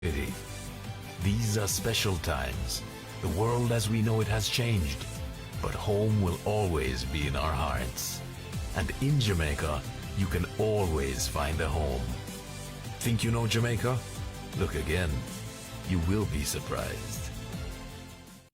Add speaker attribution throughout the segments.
Speaker 1: City. These are special times. The world as we know it has changed, but home will always be in our hearts. And in Jamaica, you can always find a home. Think you know Jamaica? Look again. You will be surprised.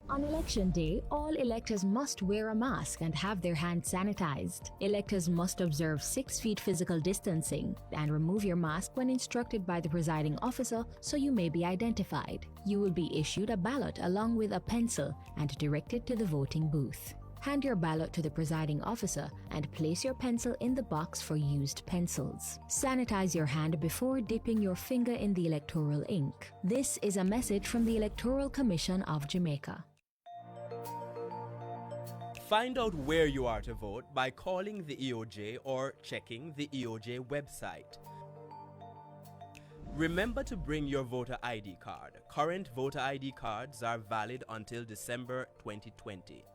Speaker 2: On election day, all electors must wear a mask and have their hands sanitized. Electors must observe 6 feet physical distancing and remove your mask when instructed by the presiding officer so you may be identified. You will be issued a ballot along with a pencil and directed to the voting booth. Hand your ballot to the presiding officer and place your pencil in the box for used pencils. Sanitize your hand before dipping your finger in the electoral ink. This is a message from the Electoral Commission of Jamaica.
Speaker 3: Find out where you are to vote by calling the EOJ or checking the EOJ website. Remember to bring your voter ID card. Current voter ID cards are valid until December 2020.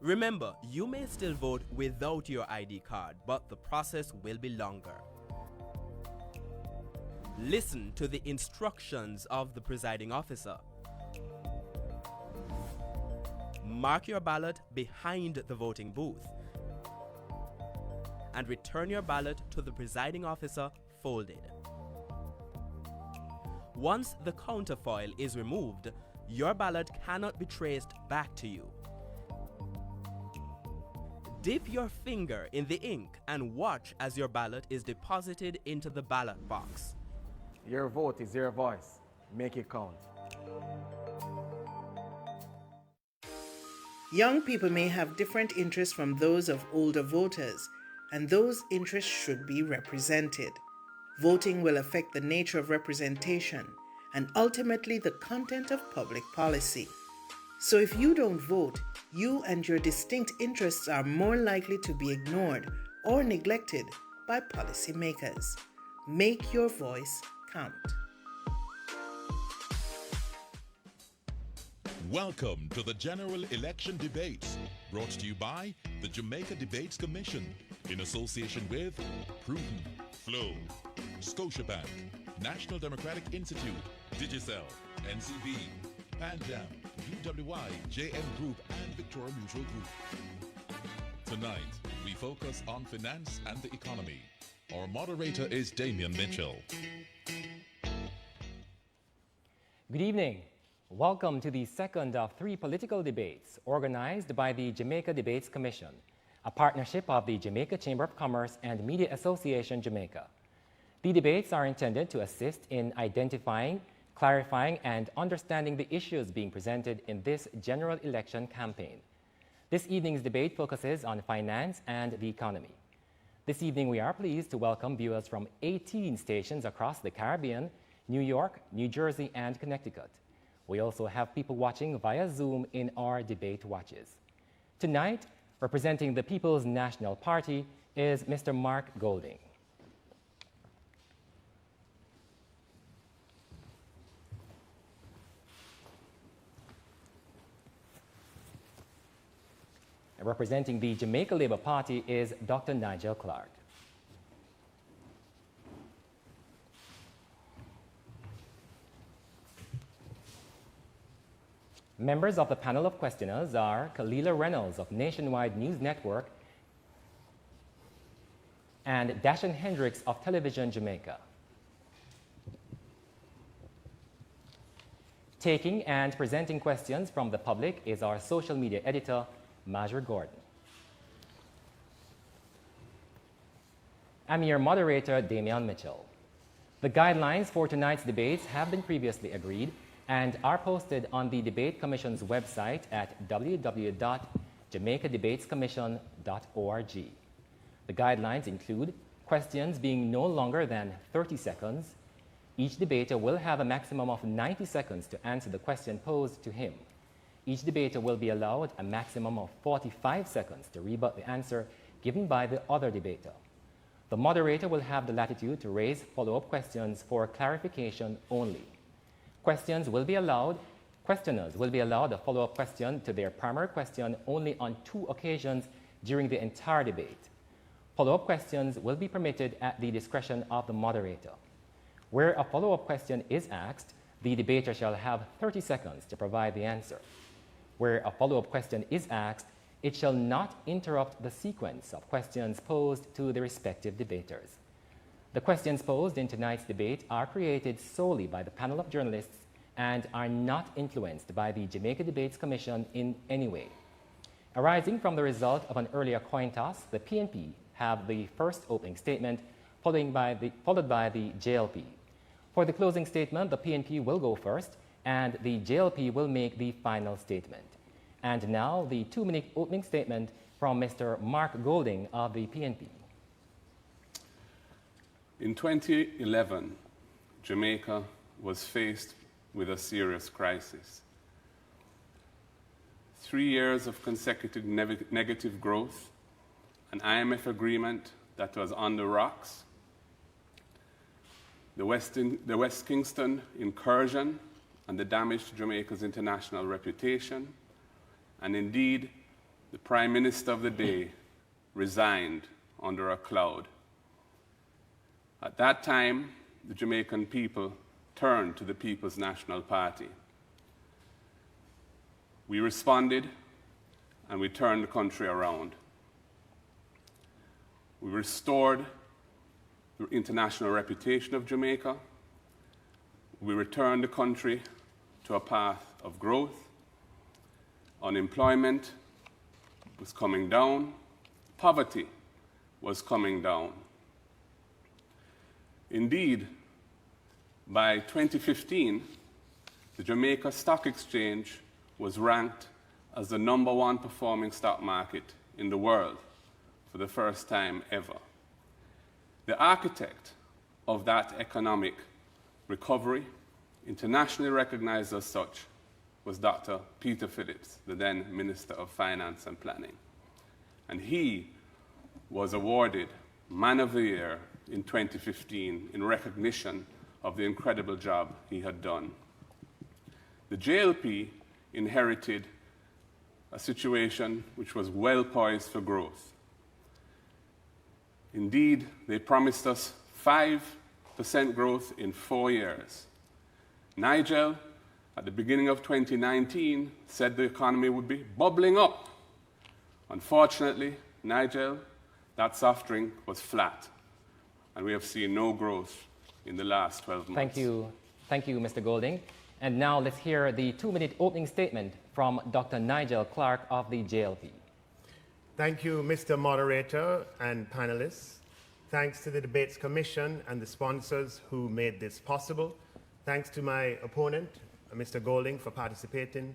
Speaker 3: Remember, you may still vote without your ID card, but the process will be longer. Listen to the instructions of the presiding officer. Mark your ballot behind the voting booth and return your ballot to the presiding officer folded. Once the counterfoil is removed, your ballot cannot be traced back to you. Dip your finger in the ink and watch as your ballot is deposited into the ballot box.
Speaker 4: Your vote is your voice. Make it count.
Speaker 5: Young people may have different interests from those of older voters, and those interests should be represented. Voting will affect the nature of representation and ultimately the content of public policy. So if you don't vote, you and your distinct interests are more likely to be ignored or neglected by policymakers. Make your voice count.
Speaker 6: Welcome to the General Election Debates, brought to you by the Jamaica Debate Commission in association with Prudent, Flow, Scotiabank, National Democratic Institute, Digicel, NCB, Pandam, UWI, JM Group, and Victoria Mutual Group. Tonight, we focus on finance and the economy. Our moderator is Damian Mitchell.
Speaker 7: Good evening. Welcome to the second of 3 political debates organized by the Jamaica Debates Commission, a partnership of the Jamaica Chamber of Commerce and Media Association Jamaica. The debates are intended to assist in identifying, clarifying, and understanding the issues being presented in this general election campaign. This evening's debate focuses on finance and the economy. This evening, we are pleased to welcome viewers from 18 stations across the Caribbean, New York, New Jersey, and Connecticut. We also have people watching via Zoom in our debate watches. Tonight, representing the People's National Party is Mr. Mark Golding. And representing the Jamaica Labour Party is Dr. Nigel Clarke. Members of the panel of questioners are Kalila Reynolds of Nationwide News Network and Dashan Hendricks of Television Jamaica. Taking and presenting questions from the public is our social media editor, Marjorie Gordon. I'm your moderator, Damian Mitchell. The guidelines for tonight's debates have been previously agreed and are posted on the Debate Commission's website at www.jamaicadebatescommission.org. The guidelines include questions being no longer than 30 seconds. Each debater will have a maximum of 90 seconds to answer the question posed to him. Each debater will be allowed a maximum of 45 seconds to rebut the answer given by the other debater. The moderator will have the latitude to raise follow-up questions for clarification only. Questioners will be allowed a follow-up question to their primary question only on 2 occasions during the entire debate. Follow-up questions will be permitted at the discretion of the moderator. Where a follow-up question is asked, the debater shall have 30 seconds to provide the answer. Where a follow-up question is asked, it shall not interrupt the sequence of questions posed to the respective debaters. The questions posed in tonight's debate are created solely by the panel of journalists and are not influenced by the Jamaica Debates Commission in any way. Arising from the result of an earlier coin toss, the PNP have the first opening statement, followed by the JLP. For the closing statement, the PNP will go first, and the JLP will make the final statement. And now, the 2-minute opening statement from Mr. Mark Golding of the PNP.
Speaker 8: In 2011, Jamaica was faced with a serious crisis. 3 years of consecutive negative growth, an IMF agreement that was on the rocks, the West Kingston incursion and the damage to Jamaica's international reputation, and indeed, the Prime Minister of the day resigned under a cloud. At that time, the Jamaican people turned to the People's National Party. We responded, and we turned the country around. We restored the international reputation of Jamaica. We returned the country to a path of growth. Unemployment was coming down. Poverty was coming down. Indeed, by 2015, the Jamaica Stock Exchange was ranked as the #1 performing stock market in the world for the first time ever. The architect of that economic recovery, internationally recognized as such, was Dr. Peter Phillips, the then Minister of Finance and Planning. And he was awarded Man of the Year in 2015 in recognition of the incredible job he had done. The JLP inherited a situation which was well poised for growth. Indeed, they promised us 5% growth in 4 years. Nigel, at the beginning of 2019, said the economy would be bubbling up. Unfortunately, Nigel, that soft drink was flat, and we have seen no growth in the last 12 months.
Speaker 7: Thank you, Mr. Golding. And now let's hear the 2-minute opening statement from Dr. Nigel Clarke of the JLP.
Speaker 9: Thank you, Mr. Moderator and panelists. Thanks to the Debates Commission and the sponsors who made this possible. Thanks to my opponent, Mr. Golding, for participating.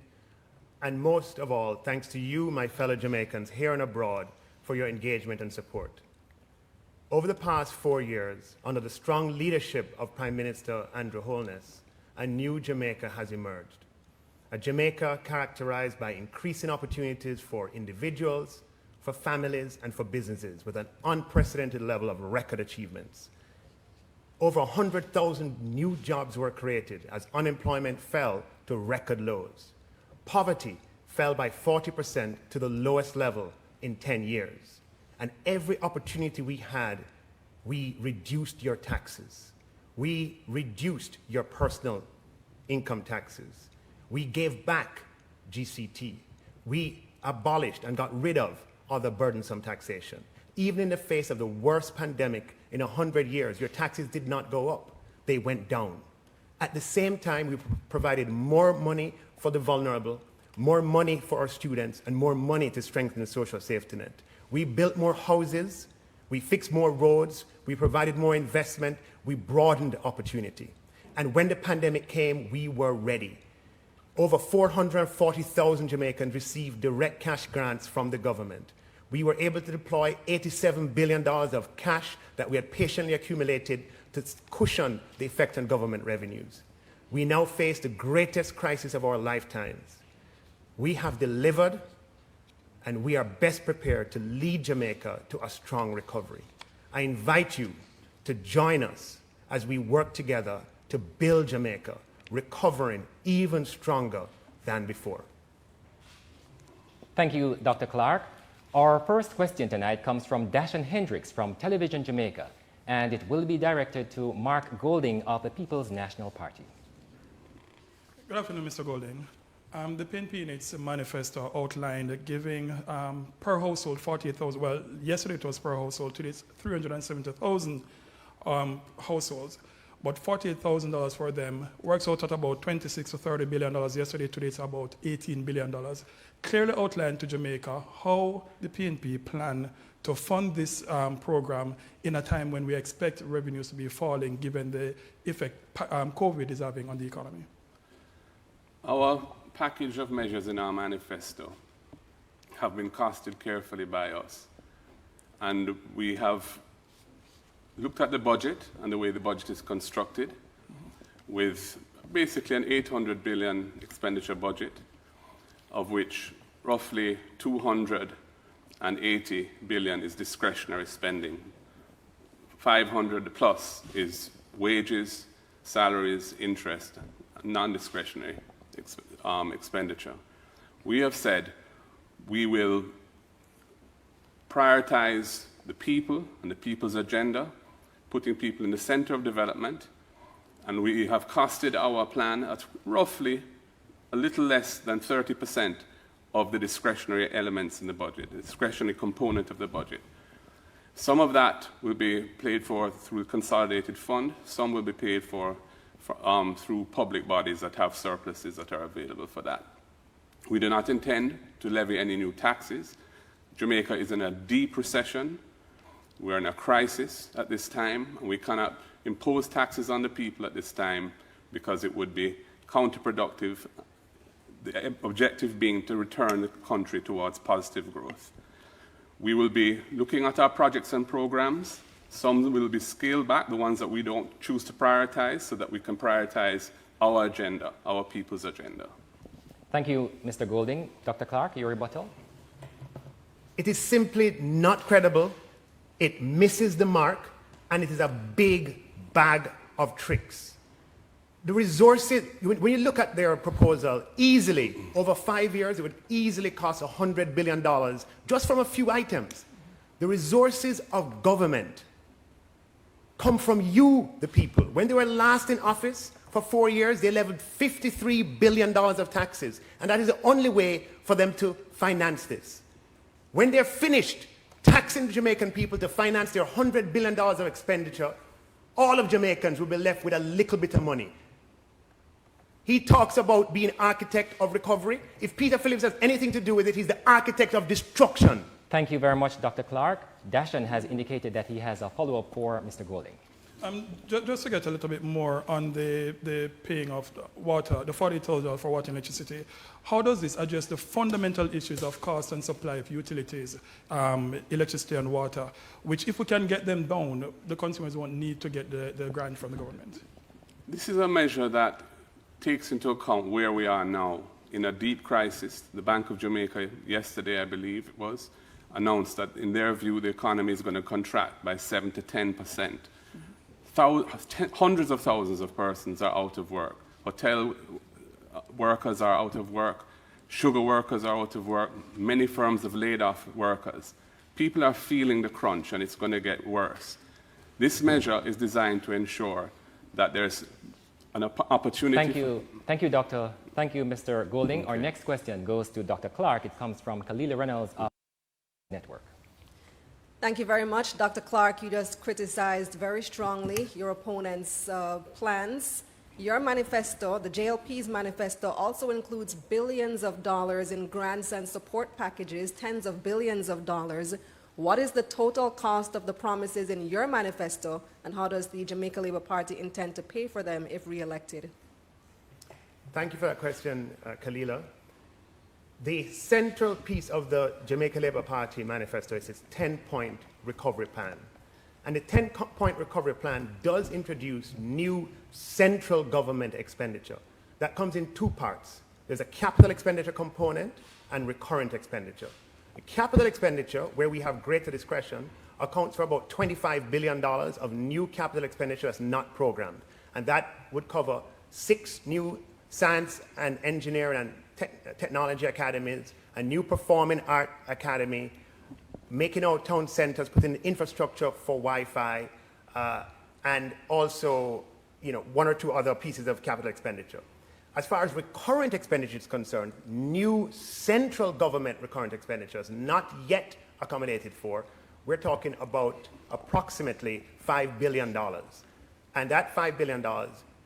Speaker 9: And most of all, thanks to you, my fellow Jamaicans here and abroad, for your engagement and support. Over the past 4 years, under the strong leadership of Prime Minister Andrew Holness, a new Jamaica has emerged. A Jamaica characterized by increasing opportunities for individuals, for families, and for businesses, with an unprecedented level of record achievements. Over 100,000 new jobs were created as unemployment fell to record lows. Poverty fell by 40% to the lowest level in 10 years. And every opportunity we had, we reduced your taxes. We reduced your personal income taxes. We gave back GCT. We abolished and got rid of other burdensome taxation. Even in the face of the worst pandemic in 100 years, your taxes did not go up. They went down. At the same time, we provided more money for the vulnerable, more money for our students, and more money to strengthen the social safety net. We built more houses, we fixed more roads, we provided more investment, we broadened opportunity. And when the pandemic came, we were ready. Over 440,000 Jamaicans received direct cash grants from the government. We were able to deploy $87 billion of cash that we had patiently accumulated to cushion the effect on government revenues. We now face the greatest crisis of our lifetimes. We have delivered, and we are best prepared to lead Jamaica to a strong recovery. I invite you to join us as we work together to build Jamaica, recovering even stronger than before.
Speaker 7: Thank you, Dr. Clarke. Our first question tonight comes from Dashan Hendricks from Television Jamaica. and it will be directed to Mark Golding of the People's National Party.
Speaker 10: Good afternoon, Mr. Golding. The PNP in its manifesto outlined giving per household 48,000. Well, yesterday it was per household. Today it's 370,000 households. But $48,000 for them works out at about $26 to $30 billion. Yesterday, today it's about $18 billion. Clearly outlined to Jamaica how the PNP plan to fund this program in a time when we expect revenues to be falling given the effect COVID is having on the economy.
Speaker 8: Our package of measures in our manifesto have been costed carefully by us. And we have looked at the budget and the way the budget is constructed with basically an 800 billion expenditure budget, of which roughly 280 billion is discretionary spending. 500 plus is wages, salaries, interest, non-discretionary expenditure. We have said we will prioritize the people and the people's agenda, putting people in the center of development, and we have costed our plan at roughly a little less than 30% of the discretionary elements in the budget, the discretionary component of the budget. Some of that will be paid for through the consolidated fund, some will be paid for through public bodies that have surpluses that are available for that. We do not intend to levy any new taxes. Jamaica is in a deep recession. We're in a crisis at this time, and we cannot impose taxes on the people at this time because it would be counterproductive, the objective being to return the country towards positive growth. We will be looking at our projects and programs. Some will be scaled back, the ones that we don't choose to prioritize, so that we can prioritize our agenda, our people's agenda.
Speaker 7: Thank you, Mr. Golding. Dr. Clarke, your rebuttal?
Speaker 9: It is simply not credible. It misses the mark, and it is a big bag of tricks. The resources, when you look at their proposal, easily, over 5 years, it would easily cost $100 billion just from a few items. The resources of government come from you, the people. When they were last in office for 4 years, they leveled $53 billion of taxes, and that is the only way for them to finance this. When they're finished taxing the Jamaican people to finance their $100 billion of expenditure, all of Jamaicans will be left with a little bit of money. He talks about being architect of recovery. If Peter Phillips has anything to do with it, he's the architect of destruction.
Speaker 7: Thank you very much, Dr. Clarke. Dashan has indicated that he has a follow-up for Mr. Golding.
Speaker 10: Just to get a little bit more on the paying of the water, the $40,000 for water and electricity, how does this address the fundamental issues of cost and supply of utilities, electricity and water, which if we can get them down, the consumers won't need to get the grant from the government?
Speaker 8: This is a measure that takes into account where we are now in a deep crisis. The Bank of Jamaica yesterday, I believe it was, announced that in their view the economy is going to contract by 7 to 10%. Hundreds of thousands of persons are out of work. Hotel workers are out of work. Sugar workers are out of work. Many firms have laid off workers. People are feeling the crunch, and it's going to get worse. This measure is designed to ensure that there's an opportunity.
Speaker 7: Thank you, Doctor. Thank you, Mr. Golding. Our next question goes to Dr. Clarke. It comes from Kalila Reynolds of Network.
Speaker 11: Thank you very much. Dr. Clarke, you just criticized very strongly your opponent's plans. Your manifesto, the JLP's manifesto, also includes billions of dollars in grants and support packages, tens of billions of dollars. What is the total cost of the promises in your manifesto, and how does the Jamaica Labour Party intend to pay for them if re-elected?
Speaker 9: Thank you for that question, Kalila. The central piece of the Jamaica Labour Party manifesto is its 10-point recovery plan. And the 10-point recovery plan does introduce new central government expenditure. That comes in two parts. There's a capital expenditure component and recurrent expenditure. The capital expenditure, where we have greater discretion, accounts for about $25 billion of new capital expenditure that's not programmed. And that would cover 6 new science and engineering and technology academies, a new performing art academy, making our town centers, putting infrastructure for Wi-Fi, and also, one or two other pieces of capital expenditure. As far as recurrent expenditure is concerned, new central government recurrent expenditures not yet accommodated for, we're talking about approximately $5 billion. And that $5 billion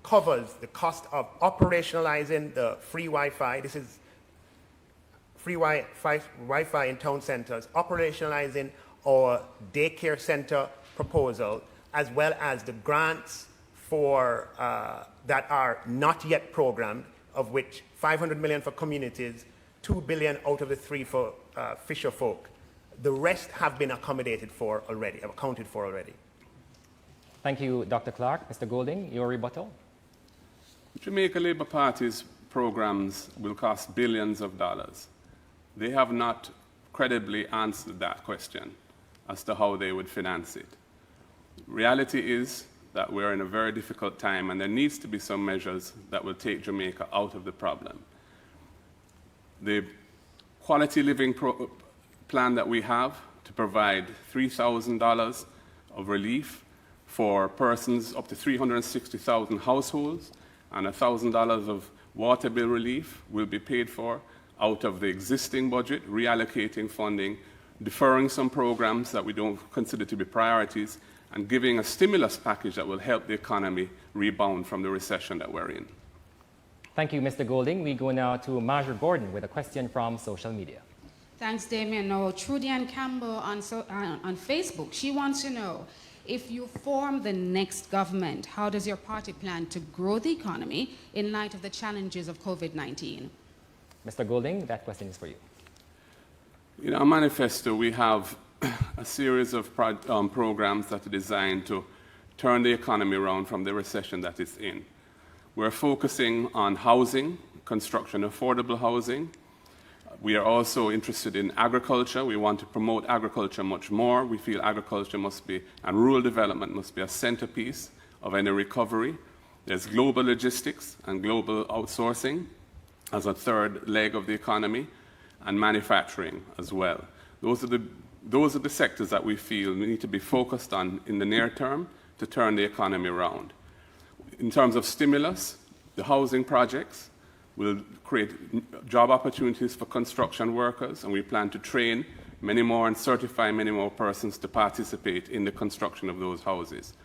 Speaker 9: covers the cost of operationalizing the free Wi-Fi. This is free Wi-Fi in town centers, operationalizing our daycare center proposal, as well as the grants for that are not yet programmed, of which $500 million for communities, $2 billion out of the $3 billion for fisher folk. The rest have been accommodated for already, accounted for already.
Speaker 7: Thank you, Dr. Clarke. Mr. Golding, your rebuttal.
Speaker 8: Jamaica Labour Party's programs will cost billions of dollars. They have not credibly answered that question as to how they would finance it. Reality is that we're in a very difficult time, and there needs to be some measures that will take Jamaica out of the problem. The quality living plan that we have to provide $3,000 of relief for persons up to 360,000 households and $1,000 of water bill relief will be paid for out of the existing budget, reallocating funding, deferring some programs that we don't consider to be priorities, and giving a stimulus package that will help the economy rebound from the recession that we're in.
Speaker 7: Thank you, Mr. Golding. We go now to Marjorie Gordon with a question from social media.
Speaker 12: Thanks, Damien. Now, Trudy Ann Campbell on Facebook, she wants to know, if you form the next government, how does your party plan to grow the economy in light of the challenges of COVID-19?
Speaker 7: Mr. Golding, that question is for you.
Speaker 8: In our manifesto, we have a series of programs that are designed to turn the economy around from the recession that it's in. We're focusing on housing, construction, affordable housing. We are also interested in agriculture. We want to promote agriculture much more. We feel agriculture must be, and rural development must be a centerpiece of any recovery. There's global logistics and global outsourcing as a third leg of the economy, and manufacturing as well. Those are the sectors that we feel we need to be focused on in the near term to turn the economy around. In terms of stimulus, the housing projects will create job opportunities for construction workers, and we plan to train many more and certify many more persons to participate in the construction of those houses.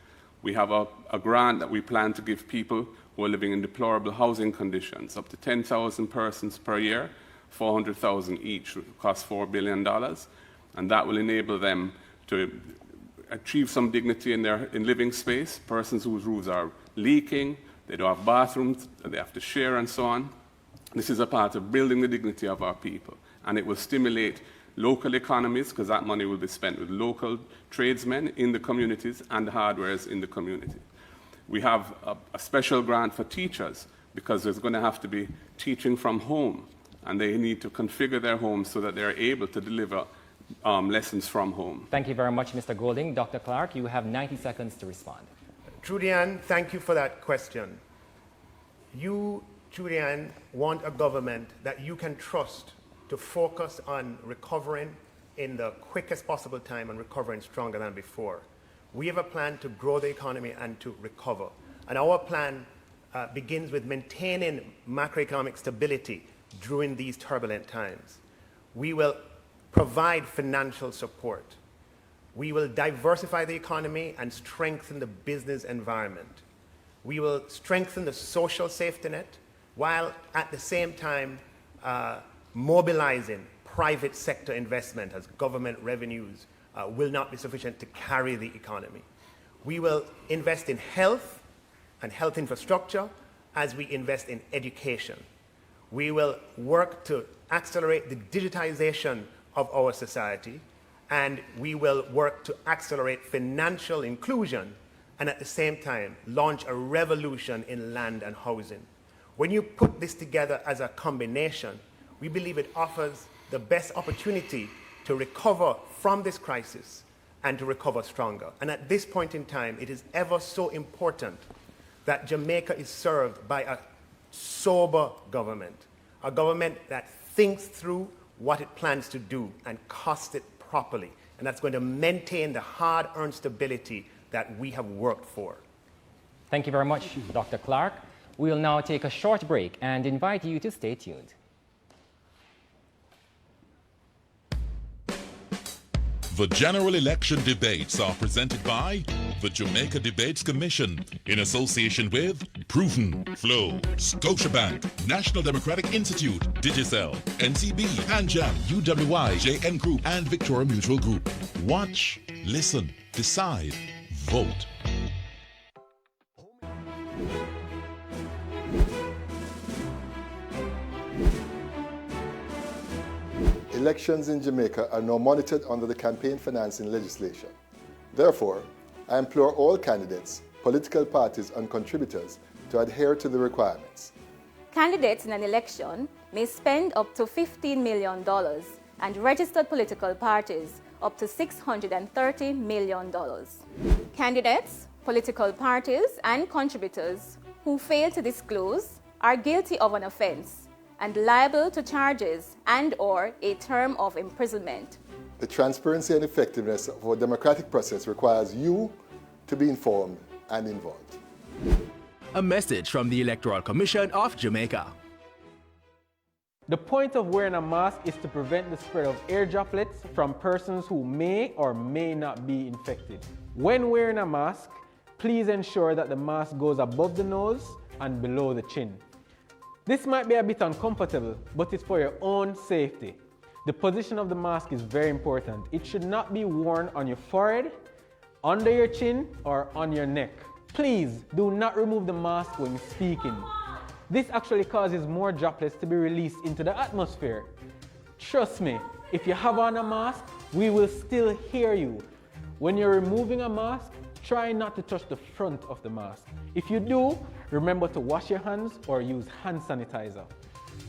Speaker 8: We have a grant that we plan to give people who are living in deplorable housing conditions, up to 10,000 persons per year, 400,000 each, which costs $4 billion, and that will enable them to achieve some dignity in their living space. Persons whose roofs are leaking, they don't have bathrooms, they have to share, and so on. This is a part of building the dignity of our people, and it will stimulate local economies, because that money will be spent with local tradesmen in the communities and hardwares in the community. We have a special grant for teachers, because there's going to have to be teaching from home, and they need to configure their homes so that they're able to deliver lessons from home.
Speaker 7: Thank you very much, Mr. Golding. Dr. Clarke, you have 90 seconds to respond.
Speaker 9: Trudy Ann, thank you for that question. You, Trudy Ann, want a government that you can trust to focus on recovering in the quickest possible time and recovering stronger than before. We have a plan to grow the economy and to recover. And our plan begins with maintaining macroeconomic stability during these turbulent times. We will provide financial support. We will diversify the economy and strengthen the business environment. We will strengthen the social safety net while at the same time mobilizing private sector investment, as government revenues will not be sufficient to carry the economy. We will invest in health and health infrastructure as we invest in education. We will work to accelerate the digitization of our society, and we will work to accelerate financial inclusion and at the same time launch a revolution in land and housing. When you put this together as a combination, we believe it offers the best opportunity to recover from this crisis and to recover stronger. And at this point in time, it is ever so important that Jamaica is served by a sober government, a government that thinks through what it plans to do and cost it properly. And that's going to maintain the hard-earned stability that we have worked for.
Speaker 7: Thank you very much, Dr. Clarke. We'll now take a short break and invite you to stay tuned.
Speaker 6: The general election debates are presented by the Jamaica Debate Commission in association with Proven, Flow, Scotiabank, National Democratic Institute, Digicel, NCB, Hanjam, UWI, JN Group, and Victoria Mutual Group. Watch, listen, decide, vote.
Speaker 13: Elections in Jamaica are now monitored under the campaign financing legislation. Therefore, I implore all candidates, political parties and contributors to adhere to the requirements.
Speaker 14: Candidates in an election may spend up to $15 million and registered political parties up to $630 million. Candidates, political parties and contributors who fail to disclose are guilty of an offense and liable to charges and/or a term of imprisonment.
Speaker 13: The transparency and effectiveness of our democratic process requires you to be informed and involved.
Speaker 15: A message from the Electoral Commission of Jamaica.
Speaker 16: The point of wearing a mask is to prevent the spread of air droplets from persons who may or may not be infected. When wearing a mask, please ensure that the mask goes above the nose and below the chin. This might be a bit uncomfortable, but it's for your own safety. The position of the mask is very important. It should not be worn on your forehead, under your chin, or on your neck. Please do not remove the mask when speaking. This actually causes more droplets to be released into the atmosphere. Trust me, if you have on a mask, we will still hear you. When you're removing a mask, try not to touch the front of the mask. If you do, remember to wash your hands or use hand sanitizer.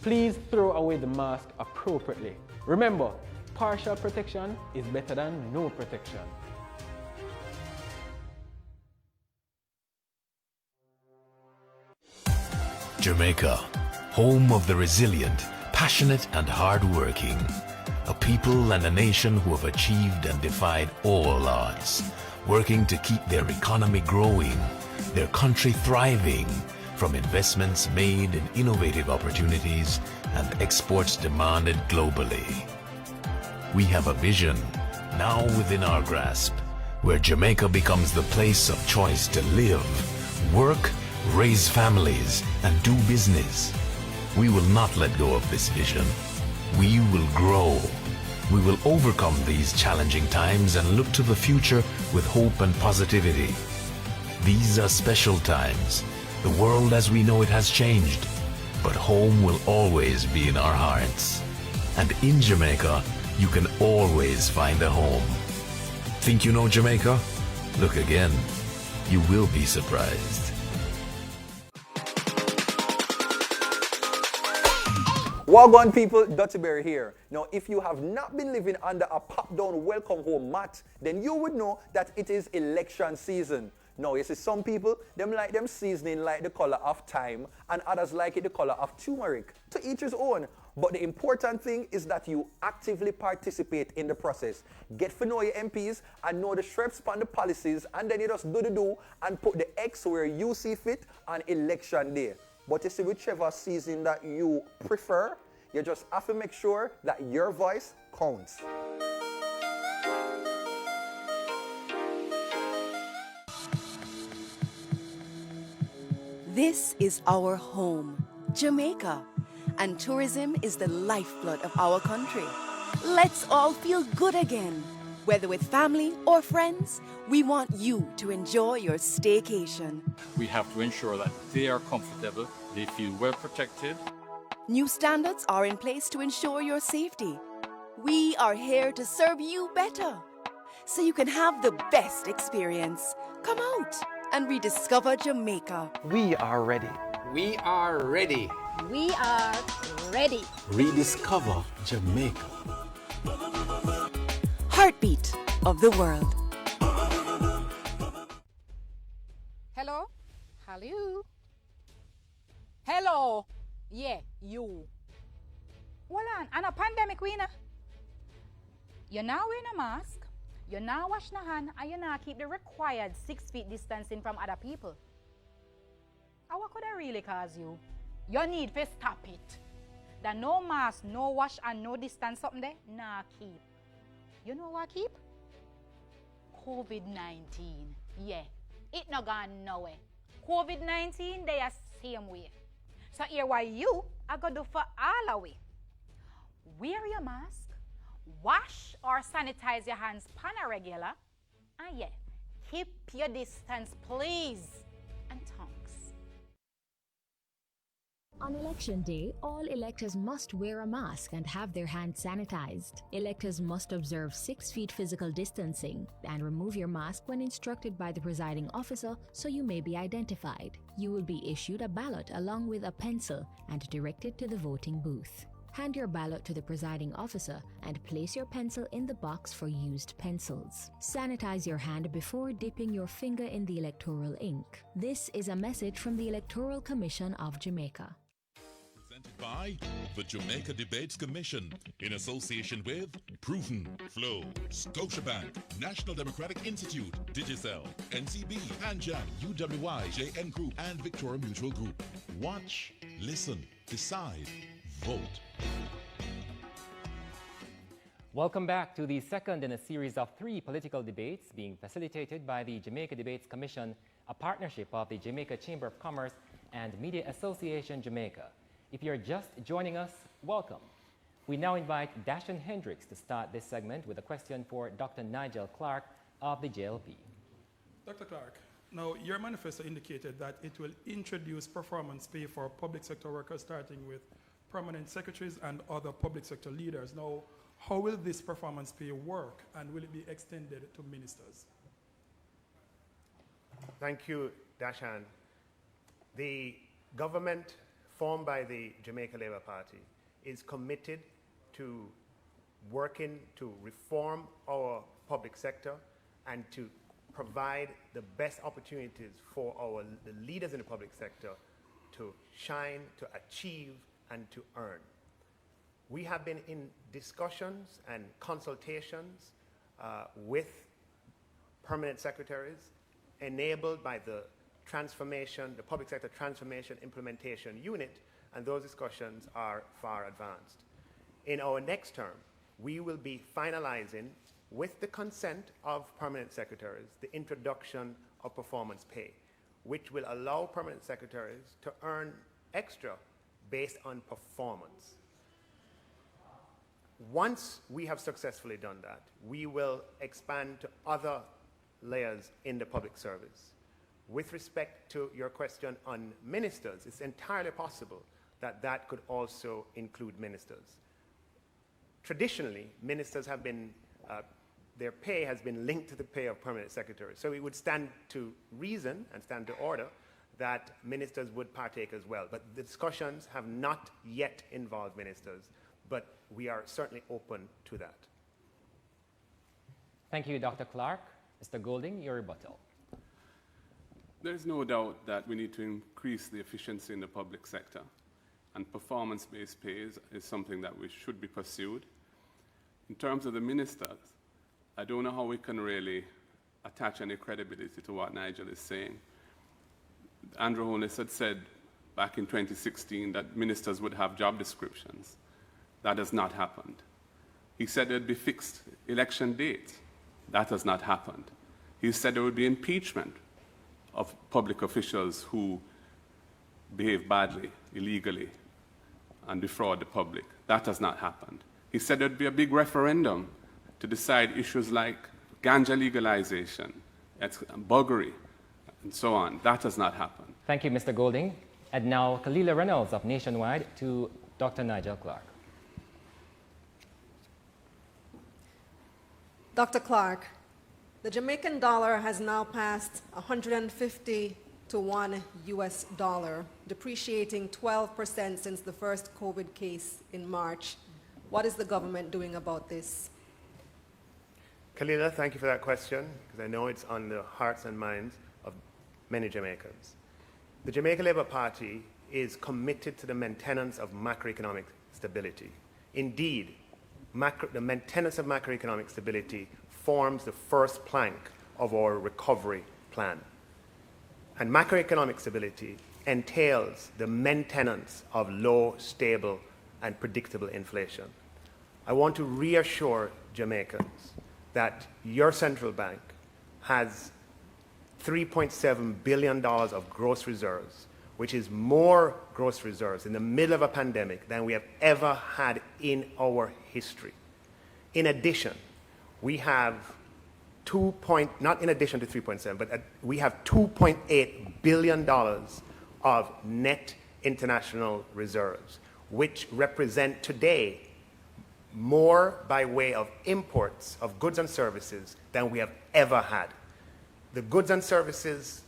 Speaker 16: Please throw away the mask appropriately. Remember, partial protection is better than no protection.
Speaker 1: Jamaica, home of the resilient, passionate and hard-working. A people and a nation who have achieved and defied all odds, working to keep their economy growing, their country thriving, from investments made in innovative opportunities and exports demanded globally. We have a vision, now within our grasp, where Jamaica becomes the place of choice to live, work, raise families, and do business. We will not let go of this vision. We will grow. We will overcome these challenging times and look to the future with hope and positivity. These are special times. The world as we know it has changed, but home will always be in our hearts. And in Jamaica, you can always find a home. Think you know Jamaica? Look again. You will be surprised.
Speaker 17: Wagwan people, Dutty Berry here. Now, if you have not been living under a pop-down welcome home mat, then you would know that it is election season. Now, you see, some people, them like them seasoning like the color of thyme, and others like it the color of turmeric. To each his own. But the important thing is that you actively participate in the process. Get to know your MPs and know the shreps on the policies, and then you just do the do and put the X where you see fit on election day. But you see, whichever season that you prefer, you just have to make sure that your voice counts.
Speaker 18: This is our home, Jamaica, and tourism is the lifeblood of our country. Let's all feel good again. Whether with family or friends, we want you to enjoy your staycation.
Speaker 19: We have to ensure that they are comfortable, they feel well protected.
Speaker 18: New standards are in place to ensure your safety. We are here to serve you better, so you can have the best experience. Come out and rediscover Jamaica.
Speaker 20: We are ready.
Speaker 21: We are ready.
Speaker 22: We are ready.
Speaker 21: Rediscover Jamaica.
Speaker 18: Heartbeat of the world.
Speaker 22: Hello? Hello? Hello? Yeah, you. Hold on, and a pandemic winner. You're not wearing a mask. You now wash your hand and you now keep the required 6 feet distancing from other people. And what could that really cause you? You need to stop it. That no mask, no wash and no distance something there, nah keep. You know what keep? COVID-19. Yeah, it not gone nowhere. COVID-19, they are same way. So here why you are going to do for all of we. Wear your mask, wash or sanitize your hands pan a regular, and yeah, keep your distance please, and thanks.
Speaker 2: On election day, all electors must wear a mask and have their hands sanitized. Electors must observe 6 feet physical distancing and remove your mask when instructed by the presiding officer so you may be identified. You will be issued a ballot along with a pencil and directed to the voting booth. Hand your ballot to the presiding officer and place your pencil in the box for used pencils. Sanitize your hand before dipping your finger in the electoral ink. This is a message from the Electoral Commission of Jamaica.
Speaker 6: Presented by the Jamaica Debates Commission in association with Proven, Flow, Scotiabank, National Democratic Institute, Digicel, NCB, Hanjam, UWI, JN Group, and Victoria Mutual Group. Watch, listen, decide, vote.
Speaker 7: Welcome back to the second in a series of 3 political debates being facilitated by the Jamaica Debates Commission, a partnership of the Jamaica Chamber of Commerce and Media Association Jamaica. If you're just joining us, welcome. We now invite Dashan Hendricks to start this segment with a question for Dr. Nigel Clarke of the JLP.
Speaker 10: Dr. Clarke, now your manifesto indicated that it will introduce performance pay for public sector workers starting with permanent secretaries and other public sector leaders. Now, how will this performance pay work and will it be extended to ministers?
Speaker 9: Thank you, Dashan. The government formed by the Jamaica Labour Party is committed to working to reform our public sector and to provide the best opportunities for the leaders in the public sector to shine, to achieve, and to earn. We have been in discussions and consultations with permanent secretaries enabled by the transformation, the Public Sector Transformation Implementation Unit, and those discussions are far advanced. In our next term, we will be finalizing, with the consent of permanent secretaries, the introduction of performance pay, which will allow permanent secretaries to earn extra based on performance. Once we have successfully done that, we will expand to other layers in the public service. With respect to your question on ministers, it's entirely possible that that could also include ministers. Traditionally, ministers have been, their pay has been linked to the pay of permanent secretaries. So it would stand to reason and stand to order that ministers would partake as well. But the discussions have not yet involved ministers, but we are certainly open to that.
Speaker 7: Thank you, Dr. Clarke. Mr. Golding, your rebuttal.
Speaker 8: There's no doubt that we need to increase the efficiency in the public sector, and performance-based pay is something that we should be pursued. In terms of the ministers, I don't know how we can really attach any credibility to what Nigel is saying. Andrew Holness had said back in 2016 that ministers would have job descriptions. That has not happened. He said there'd be fixed election dates. That has not happened. He said there would be impeachment of public officials who behave badly, illegally, and defraud the public. That has not happened. He said there'd be a big referendum to decide issues like ganja legalization, buggery, and so on. That has not happened.
Speaker 7: Thank you, Mr. Golding. And now, Kalila Reynolds of Nationwide to Dr. Nigel Clarke.
Speaker 11: Dr. Clarke, the Jamaican dollar has now passed 150 to $1 US, depreciating 12% since the first COVID case in March. What is the government doing about this?
Speaker 9: Kalila, thank you for that question, because I know it's on the hearts and minds of many Jamaicans. The Jamaica Labour Party is committed to the maintenance of macroeconomic stability. Indeed, the maintenance of macroeconomic stability forms the first plank of our recovery plan. And macroeconomic stability entails the maintenance of low, stable, and predictable inflation. I want to reassure Jamaicans that your central bank has $3.7 billion of gross reserves, which is more gross reserves in the middle of a pandemic than we have ever had in our history. In addition, we have not in addition to 3.7, but we have $2.8 billion of net international reserves, which represent today more by way of imports of goods and services than we have ever had. The goods and services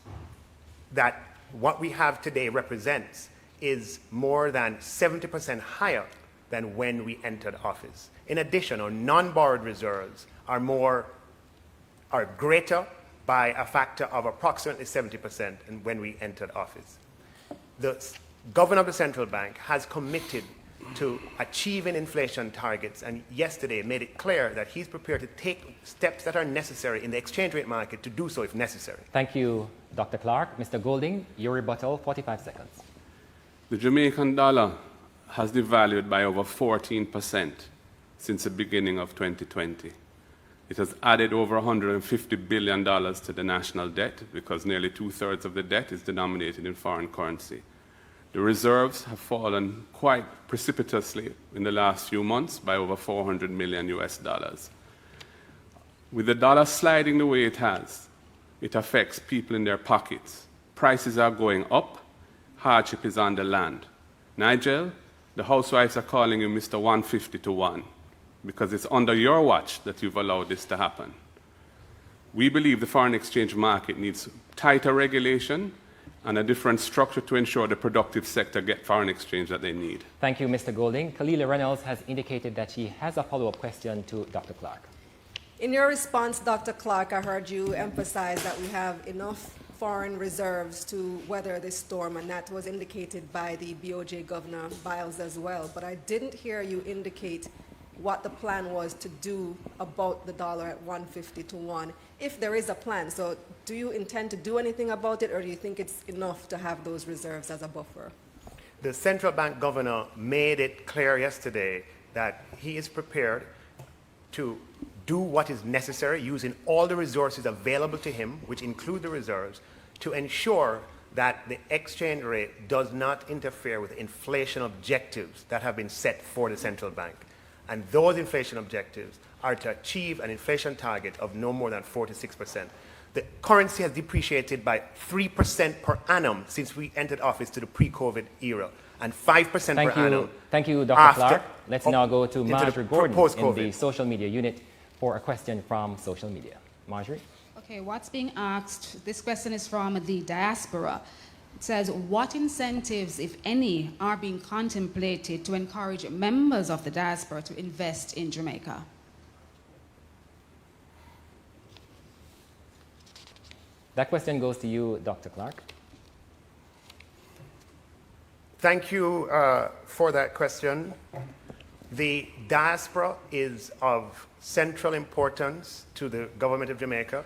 Speaker 9: that what we have today represents is more than 70% higher than when we entered office. In addition, our non-borrowed reserves are greater by a factor of approximately 70% when we entered office. The governor of the central bank has committed to achieving inflation targets, and yesterday made it clear that he's prepared to take steps that are necessary in the exchange rate market to do so if necessary.
Speaker 7: Thank you, Dr. Clarke. Mr. Golding, your rebuttal, 45 seconds.
Speaker 8: The Jamaican dollar has devalued by over 14% since the beginning of 2020. It has added over $150 billion to the national debt because nearly 2/3 of the debt is denominated in foreign currency. The reserves have fallen quite precipitously in the last few months by over $400 million US. With the dollar sliding the way it has, it affects people in their pockets. Prices are going up, hardship is on the land. Nigel, the housewives are calling you Mr. 150 to 1 because it's under your watch that you've allowed this to happen. We believe the foreign exchange market needs tighter regulation and a different structure to ensure the productive sector get foreign exchange that they need.
Speaker 7: Thank you, Mr. Golding. Kalila Reynolds has indicated that she has a follow-up question to Dr. Clarke.
Speaker 11: In your response, Dr. Clarke, I heard you emphasize that we have enough foreign reserves to weather this storm, and that was indicated by the BOJ Governor Biles as well. But I didn't hear you indicate what the plan was to do about the dollar at 150 to 1, if there is a plan. So do you intend to do anything about it, or do you think it's enough to have those reserves as a buffer?
Speaker 9: The central bank governor made it clear yesterday that he is prepared to do what is necessary using all the resources available to him, which include the reserves, to ensure that the exchange rate does not interfere with inflation objectives that have been set for the central bank. And those inflation objectives are to achieve an inflation target of no more than 4 to 6%. The currency has depreciated by 3% per annum since we entered office to the pre-COVID era, and 5% per annum.
Speaker 7: Thank you, Dr. Clarke. Let's now go to Marjorie Gordon in the social media unit for a question from social media. Marjorie?
Speaker 12: Okay, what's being asked, this question is from the diaspora. It says, what incentives, if any, are being contemplated to encourage members of the diaspora to invest in Jamaica?
Speaker 7: That question goes to you, Dr. Clarke.
Speaker 9: Thank you for that question. The diaspora is of central importance to the government of Jamaica,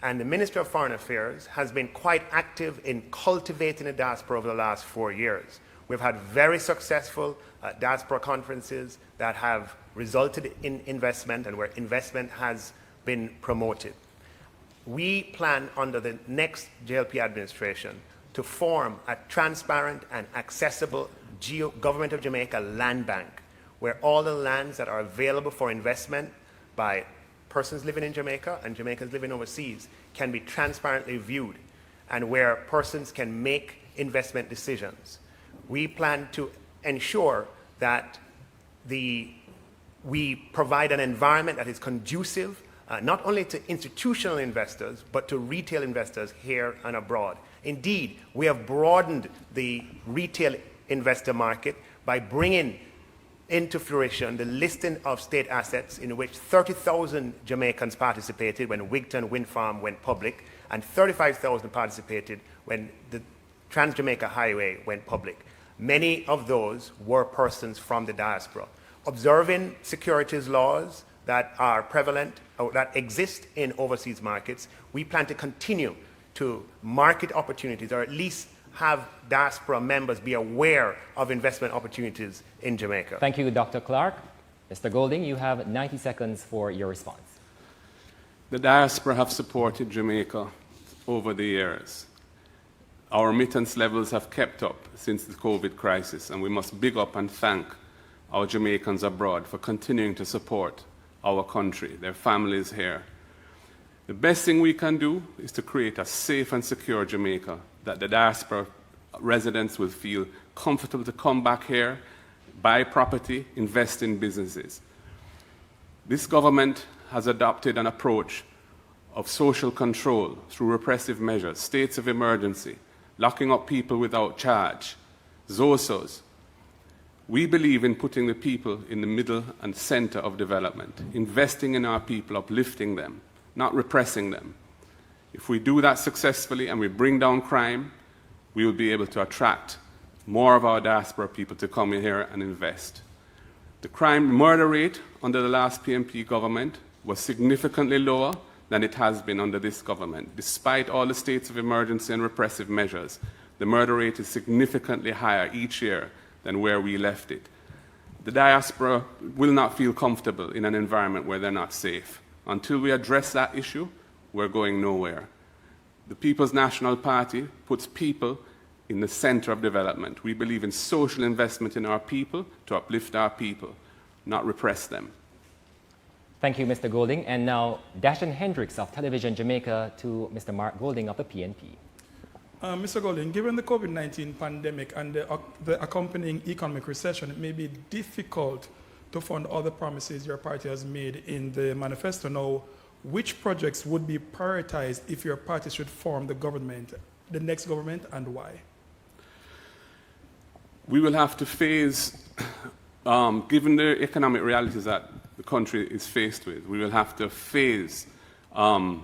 Speaker 9: and the Minister of Foreign Affairs has been quite active in cultivating the diaspora over the last 4 years. We've had very successful diaspora conferences that have resulted in investment and where investment has been promoted. We plan under the next JLP administration to form a transparent and accessible Government of Jamaica land bank, where all the lands that are available for investment by persons living in Jamaica and Jamaicans living overseas can be transparently viewed, and where persons can make investment decisions. We plan to ensure that we provide an environment that is conducive not only to institutional investors, but to retail investors here and abroad. Indeed, we have broadened the retail investor market by bringing into fruition the listing of state assets in which 30,000 Jamaicans participated when Wigton Wind Farm went public, and 35,000 participated when the Trans-Jamaica Highway went public. Many of those were persons from the diaspora. Observing securities laws, that are prevalent or that exist in overseas markets. We plan to continue to market opportunities, or at least have diaspora members be aware of investment opportunities in Jamaica.
Speaker 7: Thank you, Dr. Clarke. Mr. Golding, you have 90 seconds for your response.
Speaker 8: The diaspora have supported Jamaica over the years. Our remittance levels have kept up since the COVID crisis, and we must big up and thank our Jamaicans abroad for continuing to support our country, their families here. The best thing we can do is to create a safe and secure Jamaica that the diaspora residents will feel comfortable to come back here, buy property, invest in businesses. This government has adopted an approach of social control through repressive measures, states of emergency, locking up people without charge, ZOSOs. We believe in putting the people in the middle and center of development, investing in our people, uplifting them, not repressing them. If we do that successfully and we bring down crime, we will be able to attract more of our diaspora people to come in here and invest. The crime murder rate under the last PNP government was significantly lower than it has been under this government. Despite all the states of emergency and repressive measures, the murder rate is significantly higher each year than where we left it. The diaspora will not feel comfortable in an environment where they're not safe. Until we address that issue, we're going nowhere. The People's National Party puts people in the center of development. We believe in social investment in our people to uplift our people, not repress them.
Speaker 7: Thank you, Mr. Golding. And now, Dashan Hendricks of Television Jamaica to Mr. Mark Golding of the PNP.
Speaker 10: Mr. Golding, given the COVID-19 pandemic and the accompanying economic recession, it may be difficult to fund all the promises your party has made in the manifesto. Now, which projects would be prioritized if your party should form the government, the next government, and why?
Speaker 8: We will have to phase, given the economic realities that the country is faced with, we will have to phase the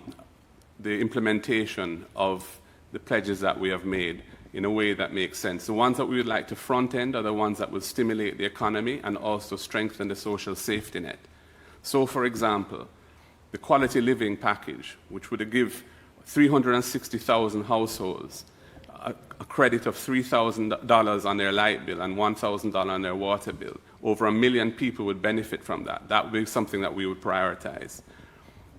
Speaker 8: implementation of the pledges that we have made in a way that makes sense. The ones that we would like to front end are the ones that will stimulate the economy and also strengthen the social safety net. So, for example, the quality living package, which would give 360,000 households a credit of $3,000 on their light bill and $1,000 on their water bill. Over 1 million people would benefit from that. That would be something that we would prioritize.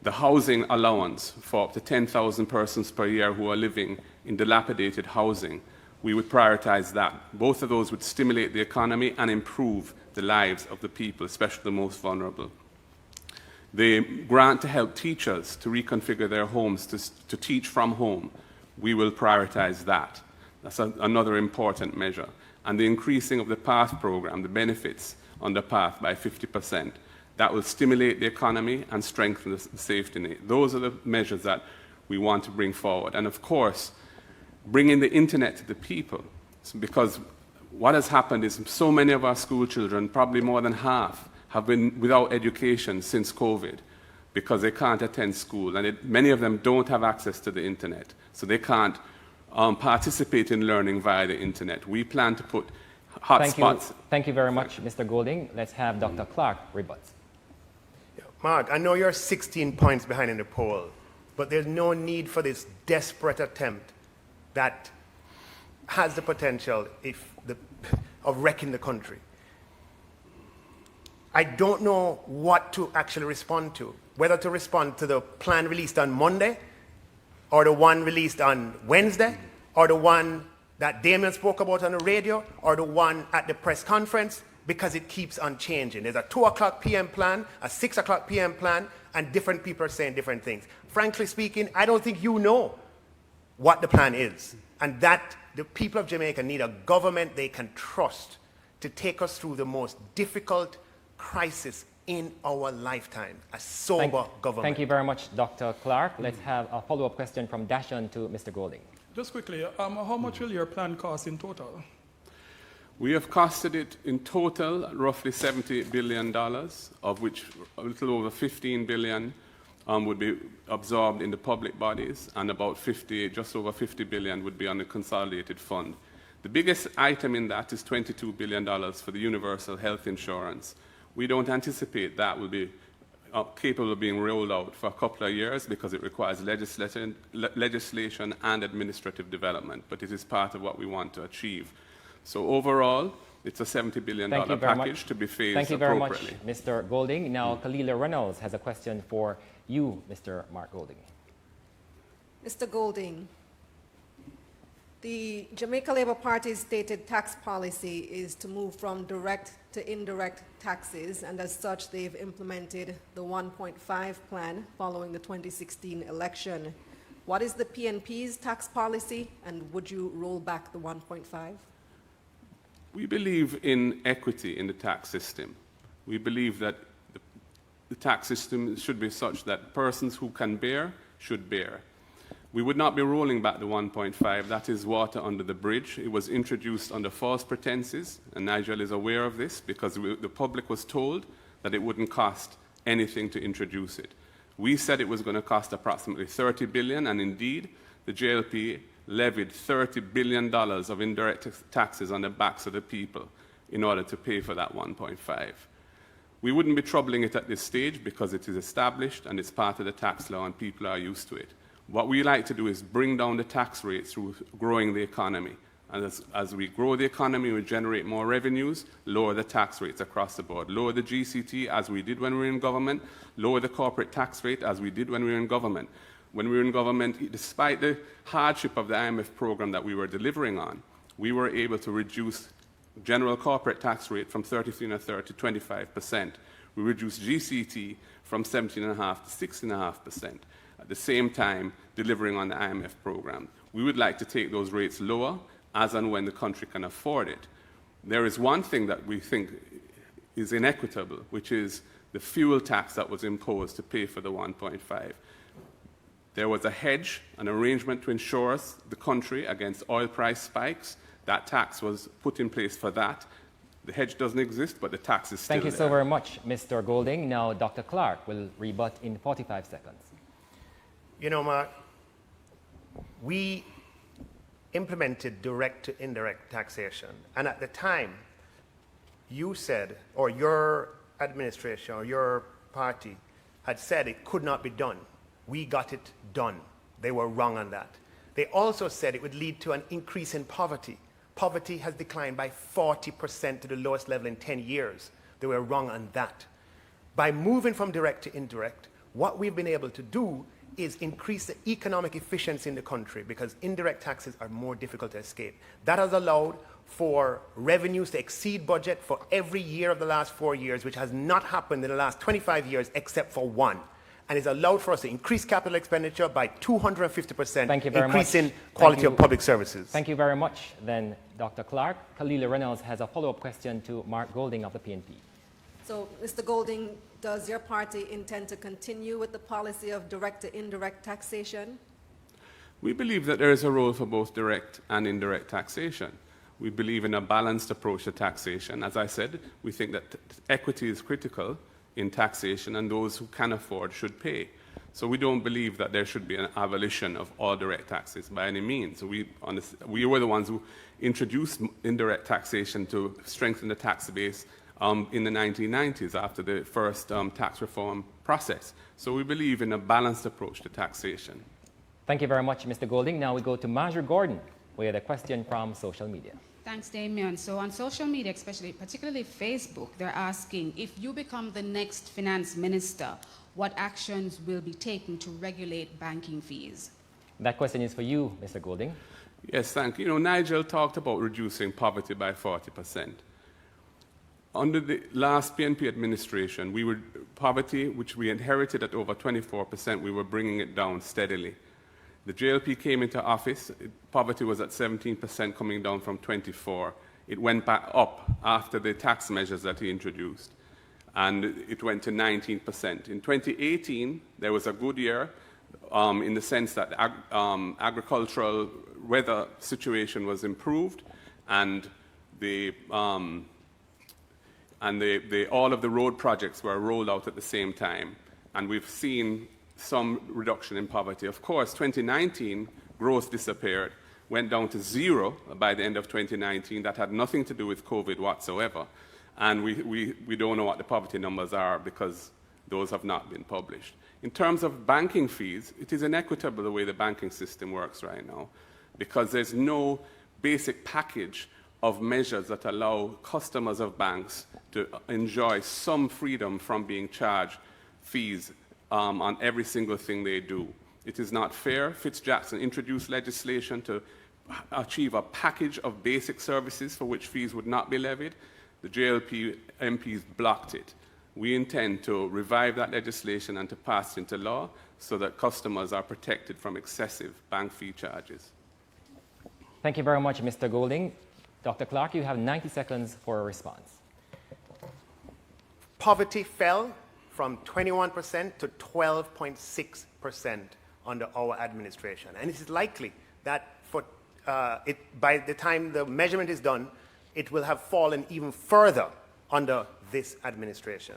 Speaker 8: The housing allowance for up to 10,000 persons per year who are living in dilapidated housing, we would prioritize that. Both of those would stimulate the economy and improve the lives of the people, especially the most vulnerable. The grant to help teachers to reconfigure their homes to teach from home, we will prioritize that. That's another important measure. And the increasing of the PATH program, the benefits on the PATH by 50%, that will stimulate the economy and strengthen the safety net. Those are the measures that we want to bring forward. And of course, bringing the internet to the people, because what has happened is so many of our school children, probably more than half, have been without education since COVID because they can't attend school, and many of them don't have access to the internet, so they can't participate in learning via the internet. We plan to put hotspots.
Speaker 7: Thank you very much, Mr. Golding. Let's have Dr. Clarke rebut.
Speaker 9: Mark, I know you're 16 points behind in the poll, but there's no need for this desperate attempt that has the potential of wrecking the country. I don't know what to actually respond to, whether to respond to the plan released on Monday, or the one released on Wednesday, or the one that Damien spoke about on the radio, or the one at the press conference, because it keeps on changing. There's a 2 o'clock p.m. plan, a 6 o'clock p.m. plan, and different people are saying different things. Frankly speaking, I don't think you know what the plan is, and that the people of Jamaica need a government they can trust to take us through the most difficult crisis in our lifetime, a sober government.
Speaker 7: Thank you very much, Dr. Clarke. Let's have a follow-up question from Dashan to Mr. Golding.
Speaker 10: Just quickly, how much will your plan cost in total?
Speaker 8: We have costed it in total roughly $70 billion, of which a little over $15 billion would be absorbed in the public bodies, and about just over $50 billion would be on the consolidated fund. The biggest item in that is $22 billion for the universal health insurance. We don't anticipate that will be capable of being rolled out for a couple of years because it requires legislation and administrative development, but it is part of what we want to achieve. So overall, it's a $70 billion package to be phased appropriately.
Speaker 7: Thank you very much, Mr. Golding. Now, Kalila Reynolds has a question for you, Mr. Mark Golding.
Speaker 11: Mr. Golding, the Jamaica Labour Party's stated tax policy is to move from direct to indirect taxes, and as such, they've implemented the 1.5 plan following the 2016 election. What is the PNP's tax policy, and would you roll back the 1.5?
Speaker 8: We believe in equity in the tax system. We believe that the tax system should be such that persons who can bear should bear. We would not be rolling back the 1.5. That is water under the bridge. It was introduced under false pretenses, and Nigel is aware of this because the public was told that it wouldn't cost anything to introduce it. We said it was going to cost approximately $30 billion, and indeed, the JLP levied $30 billion of indirect taxes on the backs of the people in order to pay for that 1.5. We wouldn't be troubling it at this stage because it is established and it's part of the tax law and people are used to it. What we like to do is bring down the tax rate through growing the economy. And as we grow the economy, we generate more revenues, lower the tax rates across the board. Lower the GCT as we did when we were in government, lower the corporate tax rate as we did when we were in government. When we were in government, despite the hardship of the IMF program that we were delivering on, we were able to reduce general corporate tax rate from 33.3% to 25%. We reduced GCT from 17.5% to 6.5%. At the same time, delivering on the IMF program. We would like to take those rates lower as and when the country can afford it. There is one thing that we think is inequitable, which is the fuel tax that was imposed to pay for the 1.5. There was a hedge, an arrangement to insure the country against oil price spikes. That tax was put in place for that. The hedge doesn't exist, but the tax is still there.
Speaker 7: Thank you so very much, Mr. Golding. Now, Dr. Clarke will rebut in 45 seconds.
Speaker 9: You know, Mark, we implemented direct to indirect taxation. And at the time, you said, or your administration or your party had said it could not be done. We got it done. They were wrong on that. They also said it would lead to an increase in poverty. Poverty has declined by 40% to the lowest level in 10 years. They were wrong on that. By moving from direct to indirect, what we've been able to do is increase the economic efficiency in the country because indirect taxes are more difficult to escape. That has allowed for revenues to exceed budget for every year of the last 4 years, which has not happened in the last 25 years except for one. And it's allowed for us to increase capital expenditure by 250%, increasing quality of public services.
Speaker 7: Thank you very much, then, Dr. Clarke. Kalila Reynolds has a follow-up question to Mark Golding of the PNP.
Speaker 11: So, Mr. Golding, does your party intend to continue with the policy of direct to indirect taxation?
Speaker 8: We believe that there is a role for both direct and indirect taxation. We believe in a balanced approach to taxation. As I said, we think that equity is critical in taxation and those who can afford should pay. So we don't believe that there should be an abolition of all direct taxes by any means. We were the ones who introduced indirect taxation to strengthen the tax base in the 1990s after the first tax reform process. So we believe in a balanced approach to taxation.
Speaker 7: Thank you very much, Mr. Golding. Now we go to Marjorie Gordon with a question from social media.
Speaker 12: Thanks, Damien. So on social media, particularly Facebook, they're asking, if you become the next finance minister, what actions will be taken to regulate banking fees?
Speaker 7: That question is for you, Mr. Golding.
Speaker 8: Yes, thank you. You know, Nigel talked about reducing poverty by 40%. Under the last PNP administration, poverty, which we inherited at over 24%, we were bringing it down steadily. The JLP came into office, poverty was at 17%, coming down from 24%. It went back up after the tax measures that he introduced, and it went to 19%. In 2018, there was a good year in the sense that the agricultural weather situation was improved, and all of the road projects were rolled out at the same time, and we've seen some reduction in poverty. Of course, 2019, growth disappeared, went down to zero by the end of 2019. That had nothing to do with COVID whatsoever. And we don't know what the poverty numbers are because Those have not been published. In terms of banking fees, it is inequitable the way the banking system works right now, because there's no basic package of measures that allow customers of banks to enjoy some freedom from being charged fees on every single thing they do. It is not fair. Fitz-Jackson introduced legislation to achieve a package of basic services for which fees would not be levied. The JLP MPs blocked it. We intend to revive that legislation and to pass it into law so that customers are protected from excessive bank fee charges.
Speaker 7: Thank you very much, Mr. Golding. Dr. Clarke, you have 90 seconds for a response.
Speaker 9: Poverty fell from 21% to 12.6% under our administration. And it is likely that by the time the measurement is done, it will have fallen even further under this administration.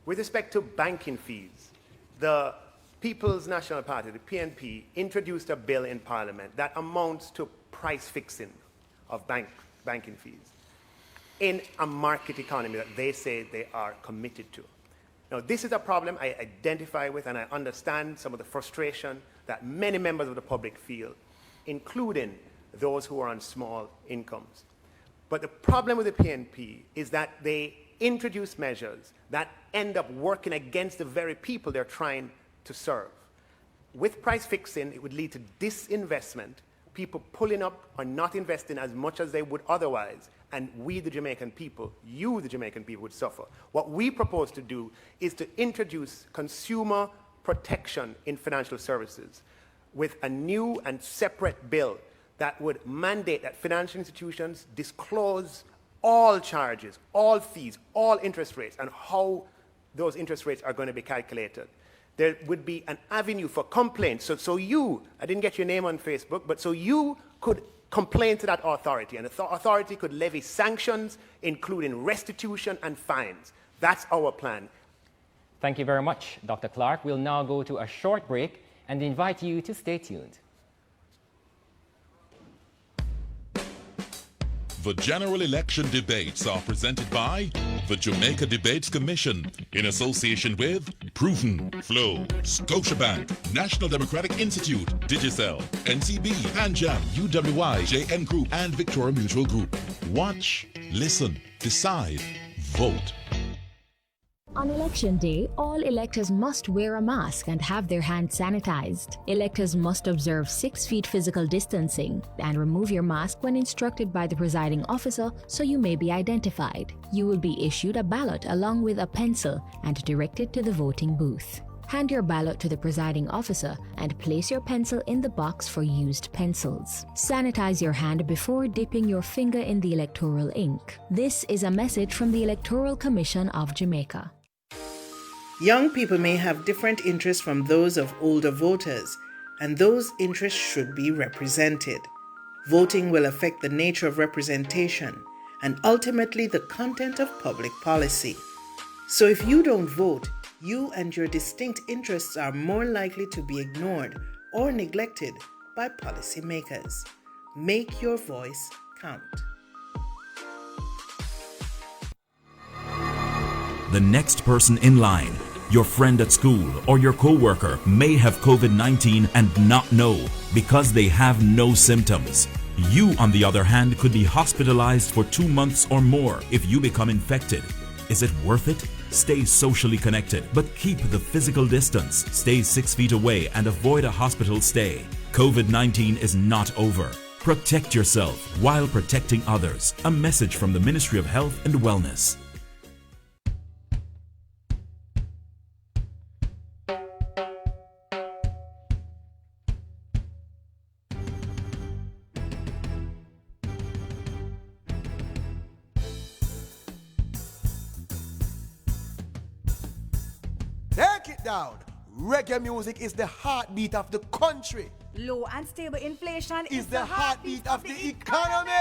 Speaker 9: With respect to banking fees, the People's National Party, the PNP, introduced a bill in Parliament that amounts to price fixing of banking fees in a market economy that they say they are committed to. Now, this is a problem I identify with, and I understand some of the frustration that many members of the public feel, including those who are on small incomes. But the problem with the PNP is that they introduce measures that end up working against the very people they're trying to serve. With price fixing, it would lead to disinvestment, people pulling up or not investing as much as they would otherwise, and we, the Jamaican people, you, the Jamaican people, would suffer. What we propose to do is to introduce consumer protection in financial services with a new and separate bill that would mandate that financial institutions disclose all charges, all fees, all interest rates, and how those interest rates are going to be calculated. There would be an avenue for complaints. So you, I didn't get your name on Facebook, but so you could complain to that authority, and the authority could levy sanctions, including restitution and fines. That's our plan.
Speaker 7: Thank you very much, Dr. Clarke. We'll now go to a short break and invite you to stay tuned.
Speaker 6: The general election debates are presented by the Jamaica Debate Commission in association with Proven, Flow, Scotiabank, National Democratic Institute, Digicel, NCB, Panjam, UWI, JN Group, and Victoria Mutual Group. Watch, listen, decide, vote.
Speaker 2: On election day, all electors must wear a mask and have their hands sanitized. Electors must observe 6 feet physical distancing and remove your mask when instructed by the presiding officer so you may be identified. You will be issued a ballot along with a pencil and directed to the voting booth. Hand your ballot to the presiding officer and place your pencil in the box for used pencils. Sanitize your hand before dipping your finger in the electoral ink. This is a message from the Electoral Commission of Jamaica.
Speaker 5: Young people may have different interests from those of older voters, and those interests should be represented. Voting will affect the nature of representation and ultimately the content of public policy. So if you don't vote, you and your distinct interests are more likely to be ignored or neglected by policymakers. Make your voice count.
Speaker 3: The next person in line, your friend at school or your co-worker, may have COVID-19 and not know because they have no symptoms. You, on the other hand, could be hospitalized for 2 months or more if you become infected. Is it worth it? Stay socially connected, but keep the physical distance. Stay 6 feet away and avoid a hospital stay. COVID-19 is not over. Protect yourself while protecting others. A message from the Ministry of Health and Wellness.
Speaker 20: Take it down. Reggae music is the heartbeat of the country.
Speaker 23: Low and stable inflation
Speaker 20: is the heartbeat of the economy.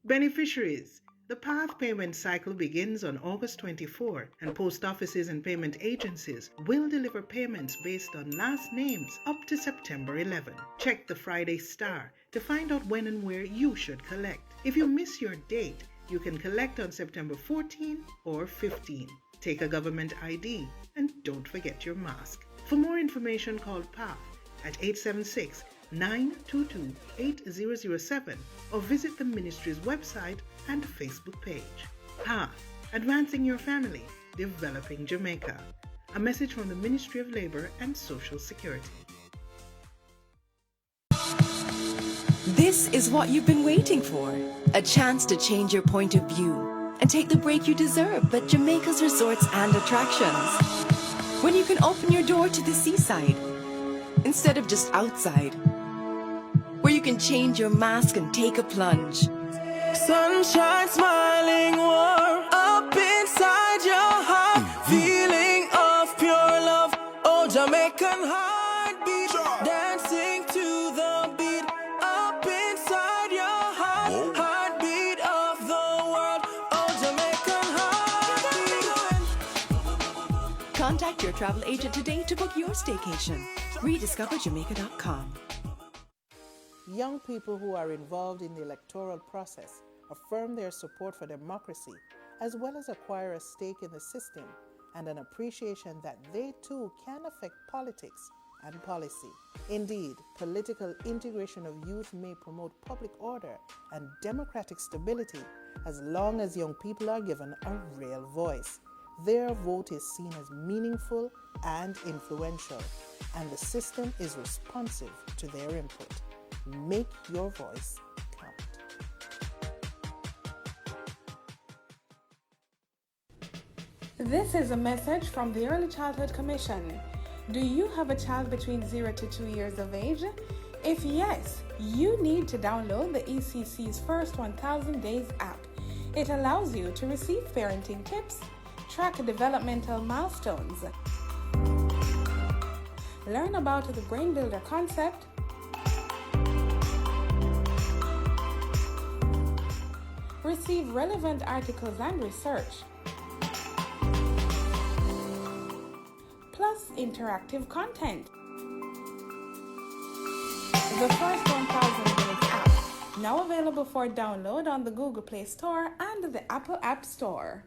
Speaker 5: Beneficiaries, The PATH payment cycle begins on August 24, and post offices and payment agencies will deliver payments based on last names up to September 11. Check the Friday Star to find out when and where you should collect. If you miss your date, you can collect on September 14 or 15. Take a government ID and don't forget your mask. For more information, call PATH at 876-922-8007 or visit the ministry's website and Facebook page. PATH, advancing your family, developing Jamaica. A message from the Ministry of Labor and Social Security.
Speaker 18: This is what you've been waiting for. A chance to change your point of view and take the break you deserve at Jamaica's resorts and attractions. When you can open your door to the seaside instead of just outside. Where you can change your mask and take a plunge.
Speaker 4: Sunshine smiling warm up inside your heart. Feeling of pure love. Oh, Jamaican heartbeat. Dancing to the beat up inside your heart. Heartbeat of the world. Oh, Jamaican heartbeat.
Speaker 18: Contact your travel agent today to book your staycation. RediscoverJamaica.com.
Speaker 5: Young people who are involved in the electoral process affirm their support for democracy, as well as acquire a stake in the system and an appreciation that they too can affect politics and policy. Indeed, political integration of youth may promote public order and democratic stability as long as young people are given a real voice. Their vote is seen as meaningful and influential, and the system is responsive to their input. Make your voice count.
Speaker 13: This is a message from the Early Childhood Commission. Do you have a child between 0 to 2 years of age? If yes, you need to download the ECC's First 1000 Days app. It allows you to receive parenting tips, track developmental milestones, learn about the Brain Builder concept, receive relevant articles and research, plus interactive content. The First 1000 Days app, now available for download on the Google Play Store and the Apple App Store.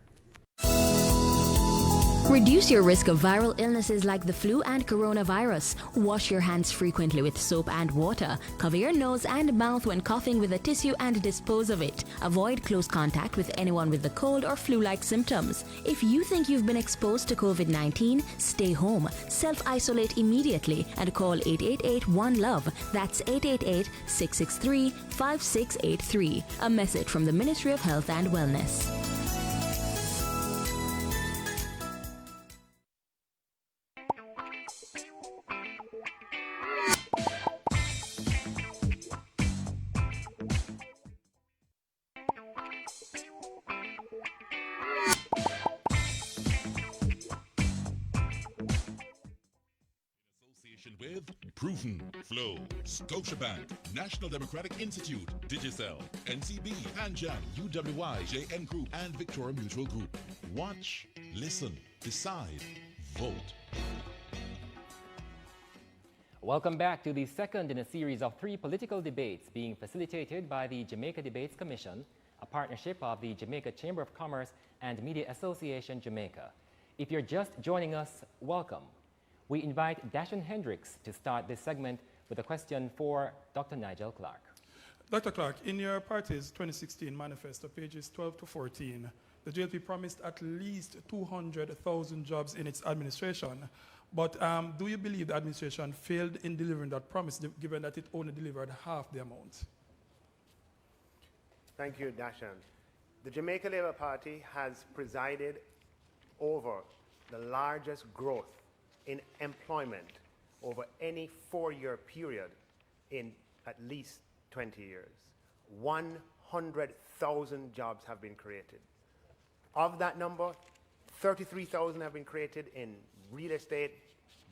Speaker 2: Reduce your risk of viral illnesses like the flu and coronavirus. Wash your hands frequently with soap and water. Cover your nose and mouth when coughing with a tissue and dispose of it. Avoid close contact with anyone with the cold or flu-like symptoms. If you think you've been exposed to COVID-19, stay home. Self-isolate immediately and call 888-1-LOVE. That's 888-663-5683. A message from the Ministry of Health and Wellness.
Speaker 6: With Proven, Flow, Scotiabank, National Democratic Institute, Digicel, NCB, Anjan, UWI, JN Group, and Victoria Mutual Group. Watch, listen, decide, vote.
Speaker 7: Welcome back to the second in a series of 3 political debates being facilitated by the Jamaica Debates Commission, a partnership of the Jamaica Chamber of Commerce and Media Association Jamaica. If you're just joining us, welcome. We invite Dashan Hendricks to start this segment with a question for Dr. Nigel Clarke.
Speaker 10: Dr. Clarke, in your party's 2016 manifesto, pages 12 to 14, the JLP promised at least 200,000 jobs in its administration. But do you believe the administration failed in delivering that promise, given that it only delivered half the amount?
Speaker 9: Thank you, Dashan. The Jamaica Labour Party has presided over the largest growth in employment over any 4-year period in at least 20 years. 100,000 jobs have been created. Of that number, 33,000 have been created in real estate,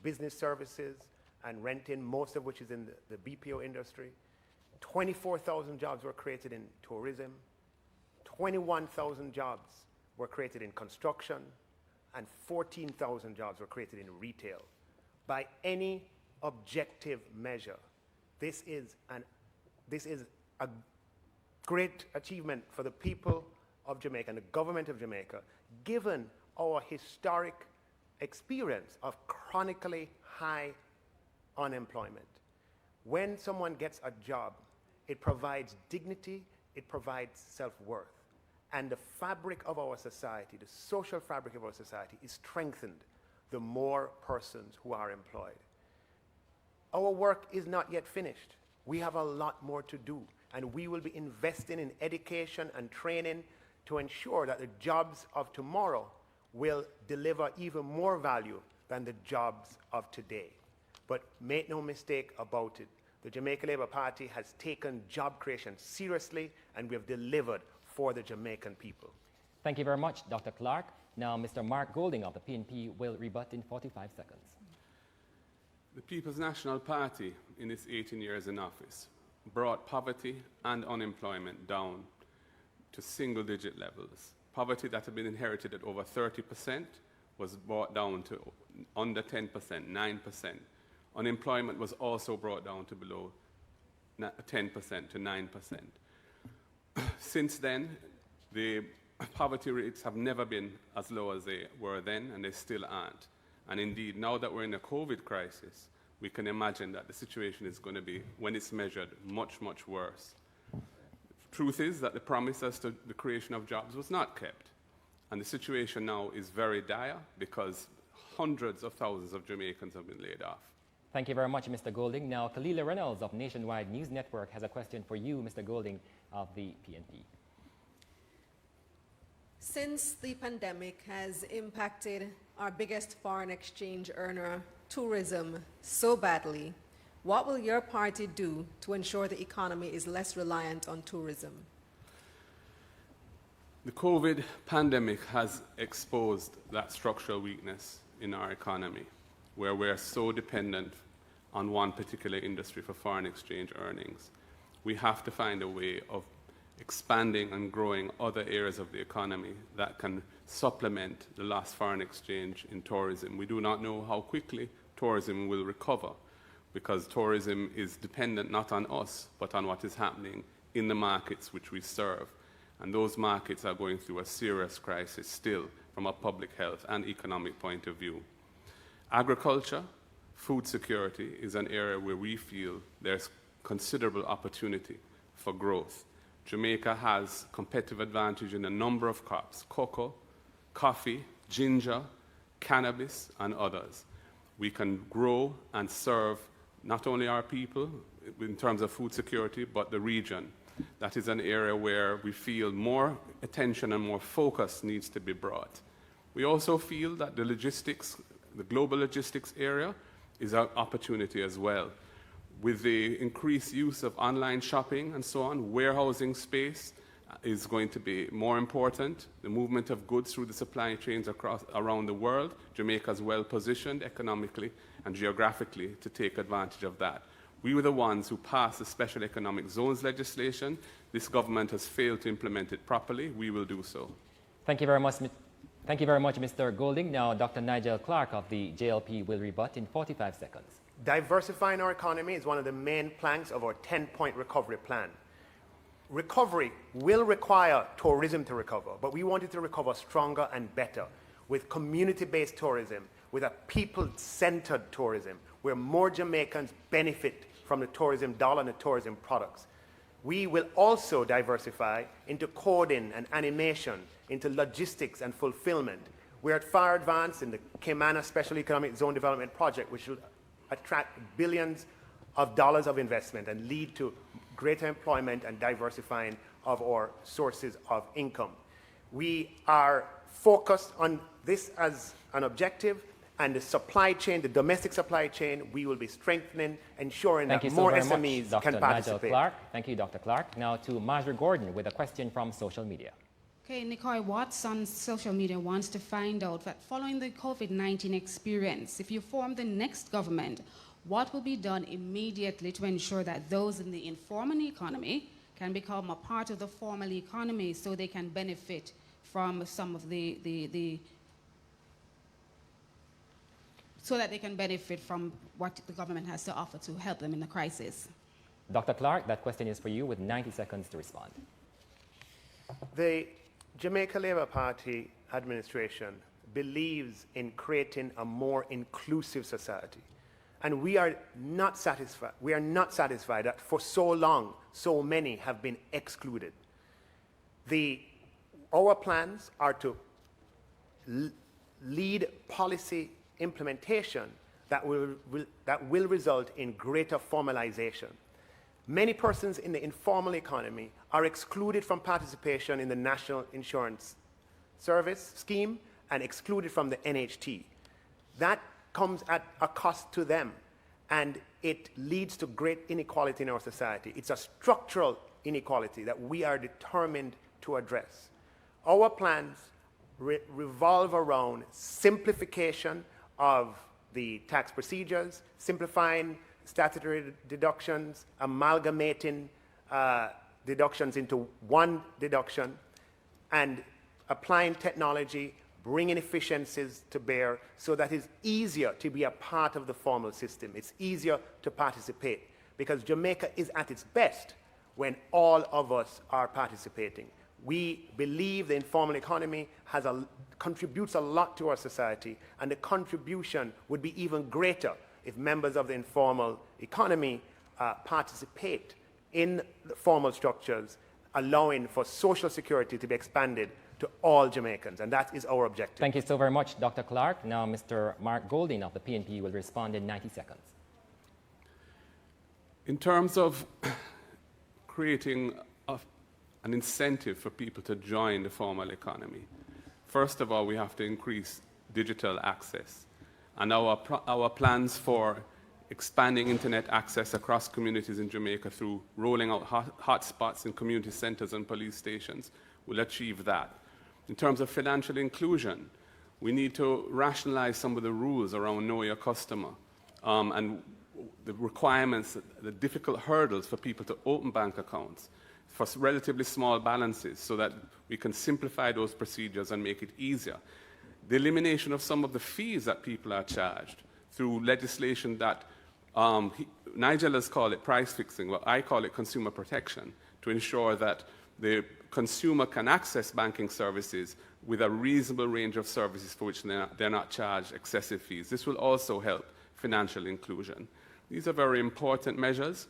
Speaker 9: business services, and renting, most of which is in the BPO industry. 24,000 jobs were created in tourism. 21,000 jobs were created in construction, and 14,000 jobs were created in retail. By any objective measure, this is a great achievement for the people of Jamaica and the government of Jamaica, given our historic experience of chronically high unemployment. When someone gets a job, it provides dignity, it provides self-worth. And the fabric of our society, the social fabric of our society, is strengthened the more persons who are employed. Our work is not yet finished. We have a lot more to do, and we will be investing in education and training to ensure that the jobs of tomorrow will deliver even more value than the jobs of today. But make no mistake about it, the Jamaica Labour Party has taken job creation seriously, and we have delivered for the Jamaican people.
Speaker 7: Thank you very much, Dr. Clarke. Now, Mr. Mark Golding of the PNP will rebut in 45 seconds.
Speaker 8: The People's National Party, in its 18 years in office, brought poverty and unemployment down to single-digit levels. Poverty that had been inherited at over 30% was brought down to under 10%, 9%. Unemployment was also brought down to below 10% to 9%. Since then, the poverty rates have never been as low as they were then, and they still aren't. And indeed, now that we're in a COVID crisis, we can imagine that the situation is going to be, when it's measured, much, much worse. Truth is that the promise as to the creation of jobs was not kept. And the situation now is very dire because hundreds of thousands of Jamaicans have been laid off.
Speaker 7: Thank you very much, Mr. Golding. Now, Kalila Reynolds of Nationwide News Network has a question for you, Mr. Golding of the PNP.
Speaker 11: Since the pandemic has impacted our biggest foreign exchange earner, tourism, so badly, what will your party do to ensure the economy is less reliant on tourism?
Speaker 8: The COVID pandemic has exposed that structural weakness in our economy, where we're so dependent on one particular industry for foreign exchange earnings. We have to find a way of expanding and growing other areas of the economy that can supplement the lost foreign exchange in tourism. We do not know how quickly tourism will recover, because tourism is dependent not on us, but on what is happening in the markets which we serve. And those markets are going through a serious crisis still from a public health and economic point of view. Agriculture, food security is an area where we feel there's considerable opportunity for growth. Jamaica has competitive advantage in a number of crops: cocoa, coffee, ginger, cannabis, and others. We can grow and serve not only our people in terms of food security, but the region. That is an area where we feel more attention and more focus needs to be brought. We also feel that the logistics, the global logistics area, is an opportunity as well. With the increased use of online shopping and so on, warehousing space is going to be more important. The movement of goods through the supply chains around the world, Jamaica is well positioned economically and geographically to take advantage of that. We were the ones who passed the special economic zones legislation. This government has failed to implement it properly. We will do so.
Speaker 7: Thank you very much. Thank you very much, Mr. Golding. Now, Dr. Nigel Clarke of the JLP will rebut in 45 seconds.
Speaker 9: Diversifying our economy is one of the main planks of our 10-point recovery plan. Recovery will require tourism to recover, but we want it to recover stronger and better with community-based tourism, with a people-centered tourism, where more Jamaicans benefit from the tourism dollar and the tourism products. We will also diversify into coding and animation, into logistics and fulfillment. We're at far advanced in the Cayman Special Economic Zone Development Project, which will attract billions of dollars of investment and lead to greater employment and diversifying of our sources of income. We are focused on this as an objective, and the supply chain, the domestic supply chain, we will be strengthening, ensuring that more SMEs can participate.
Speaker 7: Thank you, Dr. Clarke. Now to Marjorie Gordon with a question from social media.
Speaker 12: Okay, Nicole Watts on social media wants to find out that following the COVID-19 experience, if you form the next government, what will be done immediately to ensure that those in the informal economy can become a part of the formal economy so they can benefit from some of so that they can benefit from what the government has to offer to help them in the crisis.
Speaker 7: Dr. Clarke, that question is for you with 90 seconds to respond.
Speaker 9: The Jamaica Labour Party administration believes in creating a more inclusive society. And we are not satisfied. We are not satisfied that for so long, so many have been excluded. Our plans are to lead policy implementation that will result in greater formalization. Many persons in the informal economy are excluded from participation in the National Insurance Service scheme and excluded from the NHT. That comes at a cost to them, and it leads to great inequality in our society. It's a structural inequality that we are determined to address. Our plans revolve around simplification of the tax procedures, simplifying statutory deductions, amalgamating deductions into one deduction, and applying technology, bringing efficiencies to bear so that it's easier to be a part of the formal system. It's easier to participate because Jamaica is at its best when all of us are participating. We believe the informal economy contributes a lot to our society, and the contribution would be even greater if members of the informal economy participate in the formal structures, allowing for social security to be expanded to all Jamaicans, and that is our objective.
Speaker 7: Thank you so very much, Dr. Clarke. Now, Mr. Mark Golding of the PNP will respond in 90 seconds.
Speaker 8: In terms of creating an incentive for people to join the formal economy, first of all, we have to increase digital access. And our plans for expanding internet access across communities in Jamaica through rolling out hotspots in community centers and police stations will achieve that. In terms of financial inclusion, we need to rationalize some of the rules around Know Your Customer and the requirements, the difficult hurdles for people to open bank accounts for relatively small balances so that we can simplify those procedures and make it easier. The elimination of some of the fees that people are charged through legislation that Nigel has called it price fixing, well, I call it consumer protection, to ensure that the consumer can access banking services with a reasonable range of services for which they're not charged excessive fees. This will also help financial inclusion. These are very important measures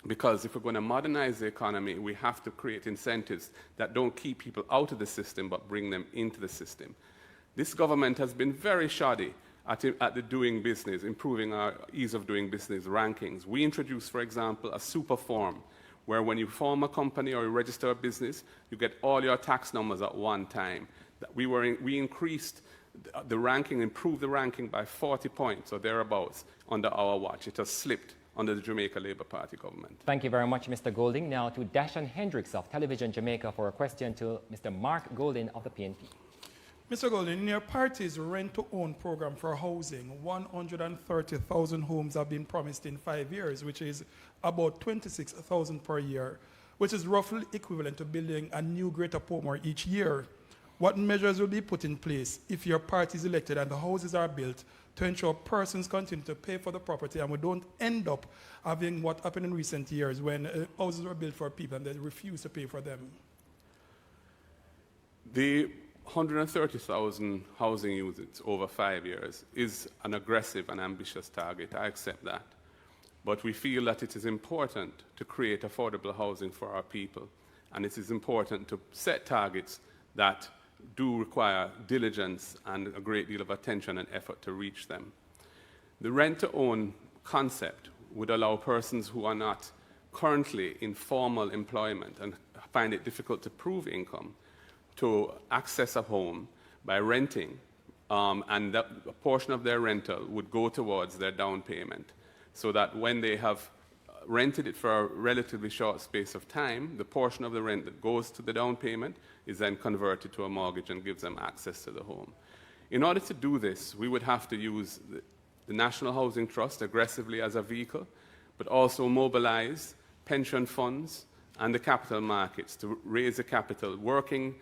Speaker 8: because if we're going to modernize the economy, we have to create incentives that don't keep people out of the system but bring them into the system. This government has been very shoddy at the doing business, improving our ease of doing business rankings. We introduced, for example, a super form where when you form a company or you register a business, you get all your tax numbers at one time. We increased the ranking, improved the ranking by 40 points or thereabouts under our watch. It has slipped under the Jamaica Labour Party government.
Speaker 7: Thank you very much, Mr. Golding. Now to Dashan Hendricks of Television Jamaica for a question to Mr. Mark Golding of the PNP.
Speaker 10: Mr. Golding, in your party's rent-to-own program for housing, 130,000 homes have been promised in 5 years, which is about 26,000 per year, which is roughly equivalent to building a new Greater Portmore each year. What measures will be put in place if your party is elected and the houses are built to ensure persons continue to pay for the property and we don't end up having what happened in recent years when houses were built for people and they refuse to pay for them?
Speaker 8: The 130,000 housing units over 5 years is an aggressive and ambitious target. I accept that. But we feel that it is important to create affordable housing for our people. And it is important to set targets that do require diligence and a great deal of attention and effort to reach them. The rent-to-own concept would allow persons who are not currently in formal employment and find it difficult to prove income to access a home by renting, and that a portion of their rental would go towards their down payment, so that when they have rented it for a relatively short space of time, the portion of the rent that goes to the down payment is then converted to a mortgage and gives them access to the home. In order to do this, we would have to use the National Housing Trust aggressively as a vehicle, but also mobilize pension funds and the capital markets to raise the capital, working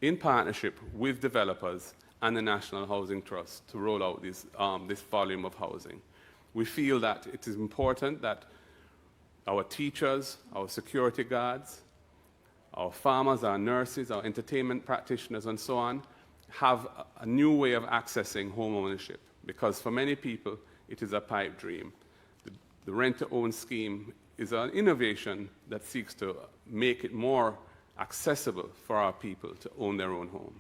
Speaker 8: in partnership with developers and the National Housing Trust to roll out this volume of housing. We feel that it is important that our teachers, our security guards, our farmers, our nurses, our entertainment practitioners, and so on, have a new way of accessing home ownership, because for many people, it is a pipe dream. The rent-to-own scheme is an innovation that seeks to make it more accessible for our people to own their own home.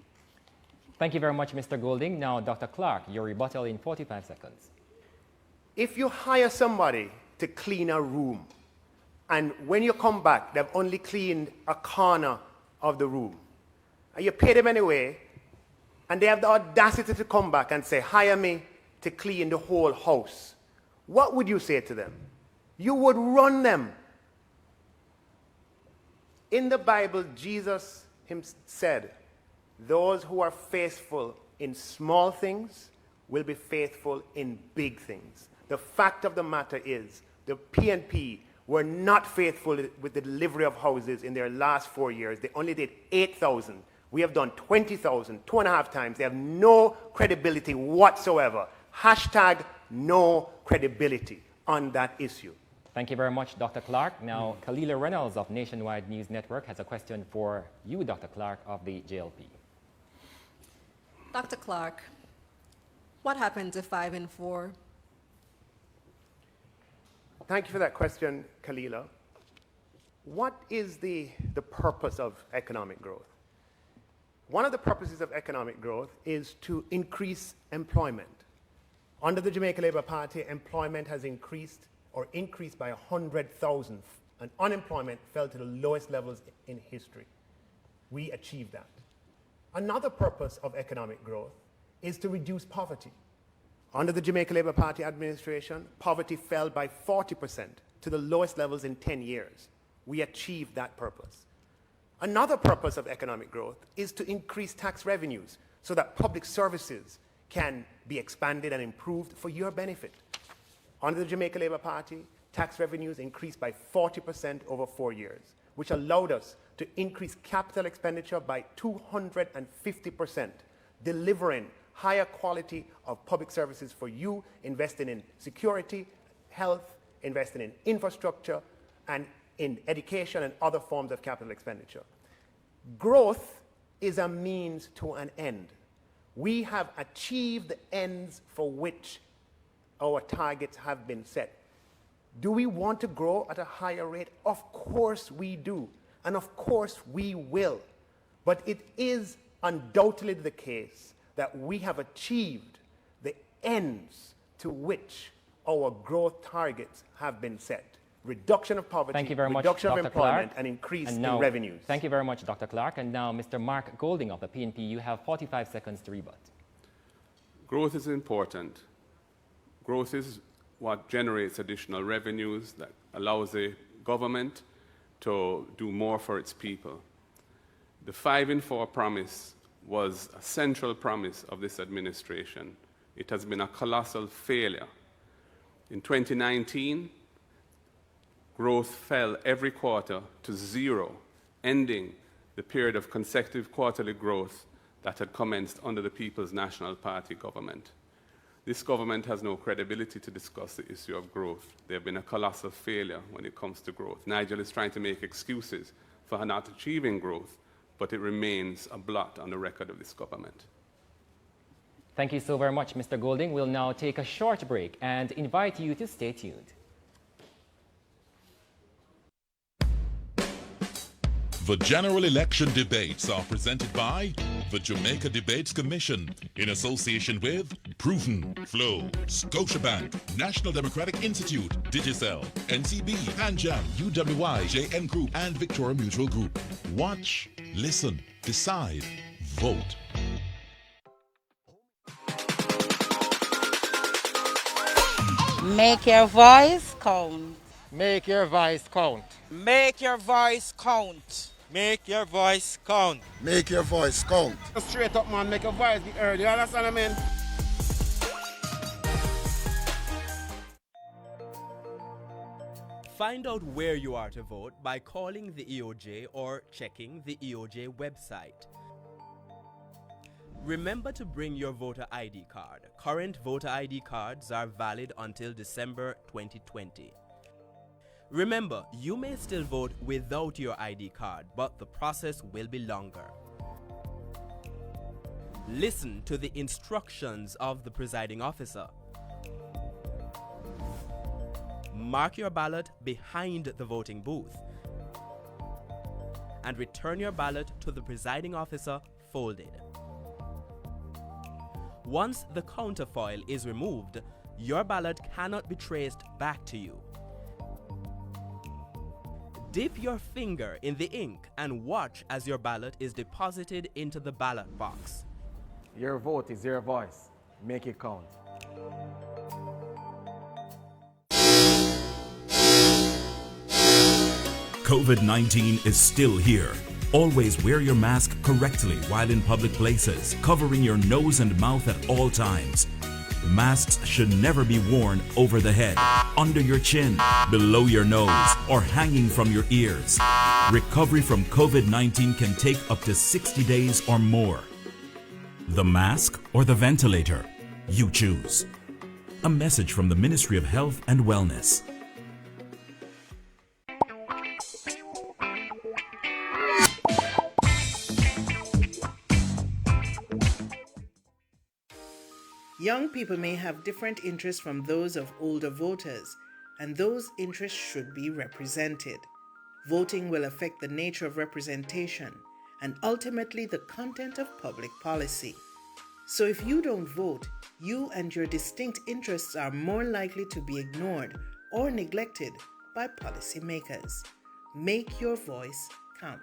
Speaker 7: Thank you very much, Mr. Golding. Now, Dr. Clarke, your rebuttal in 45 seconds.
Speaker 9: If you hire somebody to clean a room, and when you come back, they've only cleaned a corner of the room, and you pay them anyway, and they have the audacity to come back and say, hire me to clean the whole house, what would you say to them? You would run them. In the Bible, Jesus said, those who are faithful in small things will be faithful in big things. The fact of the matter is, the PNP were not faithful with the delivery of houses in their last 4 years. They only did 8,000. We have done 20,000, 2.5 times. They have no credibility whatsoever. Hashtag no credibility on that issue.
Speaker 7: Thank you very much, Dr. Clarke. Now, Kalila Reynolds of Nationwide News Network has a question for you, Dr. Clarke of the JLP.
Speaker 11: Dr. Clarke, what happened to 5 and 4?
Speaker 9: Thank you for that question, Kalila. What is the purpose of economic growth? One of the purposes of economic growth is to increase employment. Under the Jamaica Labour Party, employment has increased by 100,000, and unemployment fell to the lowest levels in history. We achieved that. Another purpose of economic growth is to reduce poverty. Under the Jamaica Labour Party administration, poverty fell by 40% to the lowest levels in 10 years. We achieved that purpose. Another purpose of economic growth is to increase tax revenues so that public services can be expanded and improved for your benefit. Under the Jamaica Labour Party, tax revenues increased by 40% over 4 years, which allowed us to increase capital expenditure by 250%, delivering higher quality of public services for you, investing in security, health, investing in infrastructure, and in education and other forms of capital expenditure. Growth is a means to an end. We have achieved the ends for which our targets have been set. Do we want to grow at a higher rate? Of course we do, and of course we will. But it is undoubtedly the case that we have achieved the ends to which our growth targets have been set. Reduction of poverty,
Speaker 7: Thank you very much,
Speaker 9: reduction
Speaker 7: Dr.
Speaker 9: of employment,
Speaker 7: Clarke.
Speaker 9: and increase
Speaker 7: And
Speaker 9: in
Speaker 7: now,
Speaker 9: revenues.
Speaker 7: Thank you very much, Dr. Clarke. And now, Mr. Mark Golding of the PNP, you have 45 seconds to rebut.
Speaker 8: Growth is important. Growth is what generates additional revenues that allows the government to do more for its people. The 5 in 4 promise was a central promise of this administration. It has been a colossal failure. In 2019, growth fell every quarter to 0, ending the period of consecutive quarterly growth that had commenced under the People's National Party government. This government has no credibility to discuss the issue of growth. They have been a colossal failure when it comes to growth. Nigel is trying to make excuses for not achieving growth, but it remains a blot on the record of this government.
Speaker 7: Thank you so very much, Mr. Golding. We'll now take a short break and invite you to stay tuned.
Speaker 6: The general election debates are presented by the Jamaica Debate Commission in association with Proven, Flow, Scotiabank, National Democratic Institute, Digicel, NCB, PanJam, UWI, JN Group, and Victoria Mutual Group. Watch, listen, decide, vote.
Speaker 14: Make your voice count.
Speaker 15: Make your voice count.
Speaker 16: Make your voice count. Make your voice count.
Speaker 20: Make your voice count.
Speaker 15: Straight up, man, make your voice be heard. You understand what I mean?
Speaker 1: Find out where you are to vote by calling the EOJ or checking the EOJ website. Remember to bring your voter ID card. Current voter ID cards are valid until December 2020. Remember, you may still vote without your ID card, but the process will be longer. Listen to the instructions of the presiding officer. Mark your ballot behind the voting booth and return your ballot to the presiding officer folded. Once the counterfoil is removed, your ballot cannot be traced back to you. Dip your finger in the ink and watch as your ballot is deposited into the ballot box.
Speaker 21: Your vote is your voice. Make it count.
Speaker 3: COVID-19 is still here. Always wear your mask correctly while in public places, covering your nose and mouth at all times. Masks should never be worn over the head, under your chin, below your nose, or hanging from your ears. Recovery from COVID-19 can take up to 60 days or more. The mask or the ventilator? You choose. A message from the Ministry of Health and Wellness.
Speaker 5: Young people may have different interests from those of older voters, and those interests should be represented. Voting will affect the nature of representation and ultimately the content of public policy. So if you don't vote, you and your distinct interests are more likely to be ignored or neglected by policymakers. Make your voice count.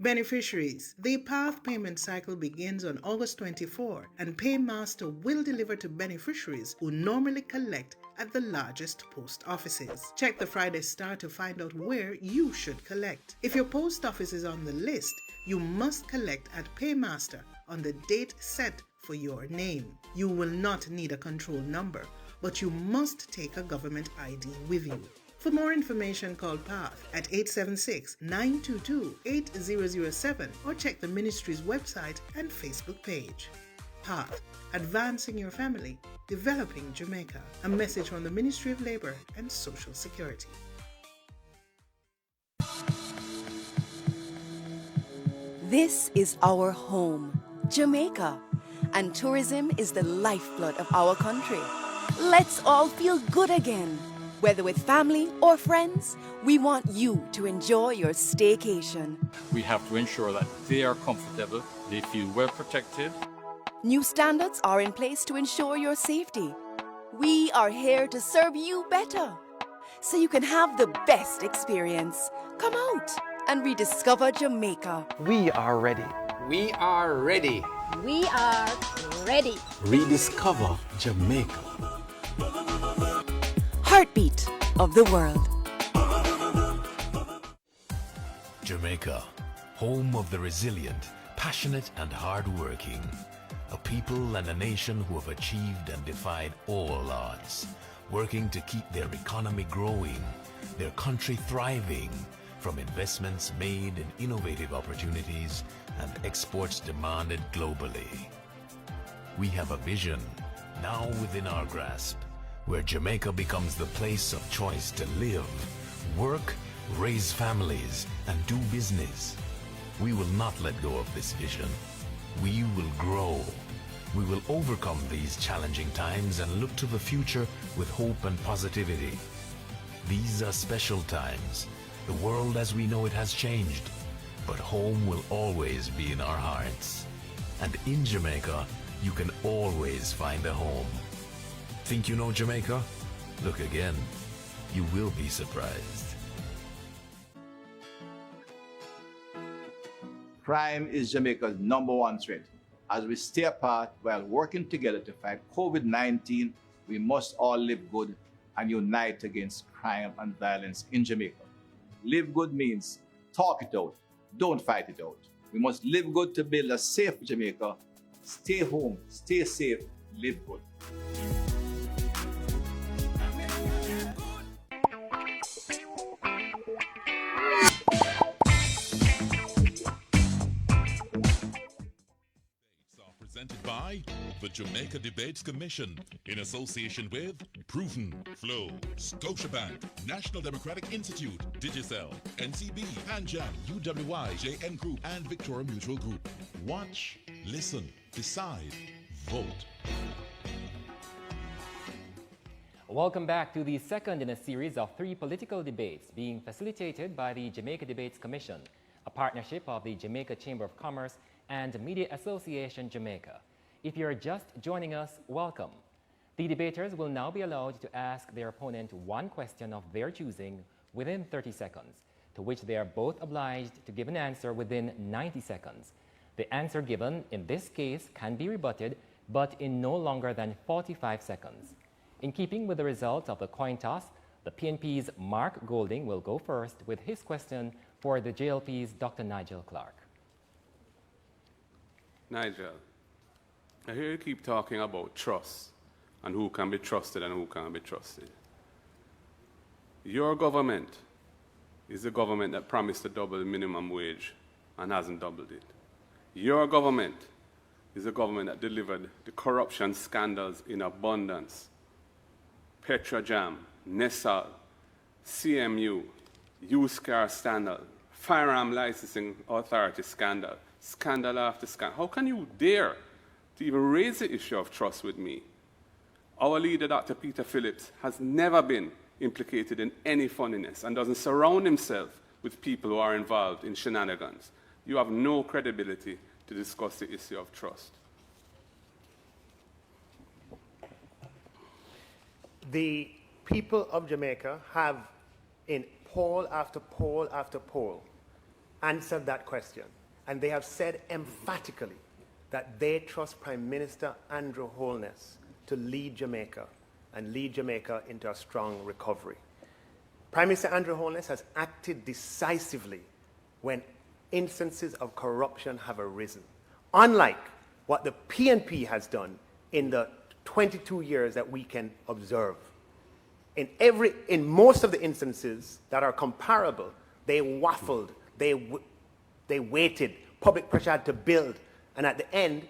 Speaker 5: Beneficiaries. The PATH payment cycle begins on August 24, and Paymaster will deliver to beneficiaries who normally collect at the largest post offices. Check the Friday Star to find out where you should collect. If your post office is on the list, you must collect at Paymaster on the date set for your name. You will not need a control number, but you must take a government ID with you. For more information, call PATH at 876-922-8007 or check the ministry's website and Facebook page. PATH, advancing your family, developing Jamaica. A message from the Ministry of Labor and Social Security.
Speaker 18: This is our home, Jamaica, and tourism is the lifeblood of our country. Let's all feel good again. Whether with family or friends, we want you to enjoy your staycation.
Speaker 17: We have to ensure that they are comfortable, they feel well protected.
Speaker 18: New standards are in place to ensure your safety. We are here to serve you better, so you can have the best experience. Come out and rediscover Jamaica.
Speaker 21: We are ready. We are ready.
Speaker 22: We are ready.
Speaker 21: Rediscover Jamaica.
Speaker 18: Heartbeat of the world.
Speaker 19: Jamaica, home of the resilient, passionate and hard-working. A people and a nation who have achieved and defied all odds, working to keep their economy growing, their country thriving, from investments made in innovative opportunities and exports demanded globally. We have a vision, now within our grasp, where Jamaica becomes the place of choice to live, work, raise families, and do business. We will not let go of this vision. We will grow. We will overcome these challenging times and look to the future with hope and positivity. These are special times. The world as we know it has changed, but home will always be in our hearts. And in Jamaica, you can always find a home. Think you know Jamaica? Look again. You will be surprised.
Speaker 24: Crime is Jamaica's #1 threat. As we stay apart while working together to fight COVID-19, we must all live good and unite against crime and violence in Jamaica. Live good means talk it out, don't fight it out. We must live good to build a safe Jamaica. Stay home, stay safe, live good.
Speaker 6: Presented by the Jamaica Debate Commission in association with Proven, Flow, Scotiabank, National Democratic Institute, Digicel, NCB, Panjam, UWI, JN Group, and Victoria Mutual Group. Watch, listen, decide, vote.
Speaker 7: Welcome back to the second in a series of 3 political debates being facilitated by the Jamaica Debates Commission, a partnership of the Jamaica Chamber of Commerce and Media Association Jamaica. If you're just joining us, welcome. The debaters will now be allowed to ask their opponent one question of their choosing within 30 seconds, to which they are both obliged to give an answer within 90 seconds. The answer given in this case can be rebutted, but in no longer than 45 seconds. In keeping with the result of the coin toss, the PNP's Mark Golding will go first with his question for the JLP's Dr. Nigel Clarke.
Speaker 8: Nigel, I hear you keep talking about trust and who can be trusted and who can't be trusted. Your government is a government that promised to double the minimum wage and hasn't doubled it. Your government is a government that delivered the corruption scandals in abundance. Petrojam, Nessal, CMU, used car scandal, firearm licensing authority scandal, scandal after scandal. How can you dare to even raise the issue of trust with me? Our leader, Dr. Peter Phillips, has never been implicated in any funniness and doesn't surround himself with people who are involved in shenanigans. You have no credibility to discuss the issue of trust.
Speaker 9: The people of Jamaica have, in poll after poll after poll, answered that question. And they have said emphatically that they trust Prime Minister Andrew Holness to lead Jamaica and lead Jamaica into a strong recovery. Prime Minister Andrew Holness has acted decisively when instances of corruption have arisen, unlike what the PNP has done in the 22 years that we can observe. In most of the instances that are comparable, they waffled, they waited, public pressure had to build, and at the end,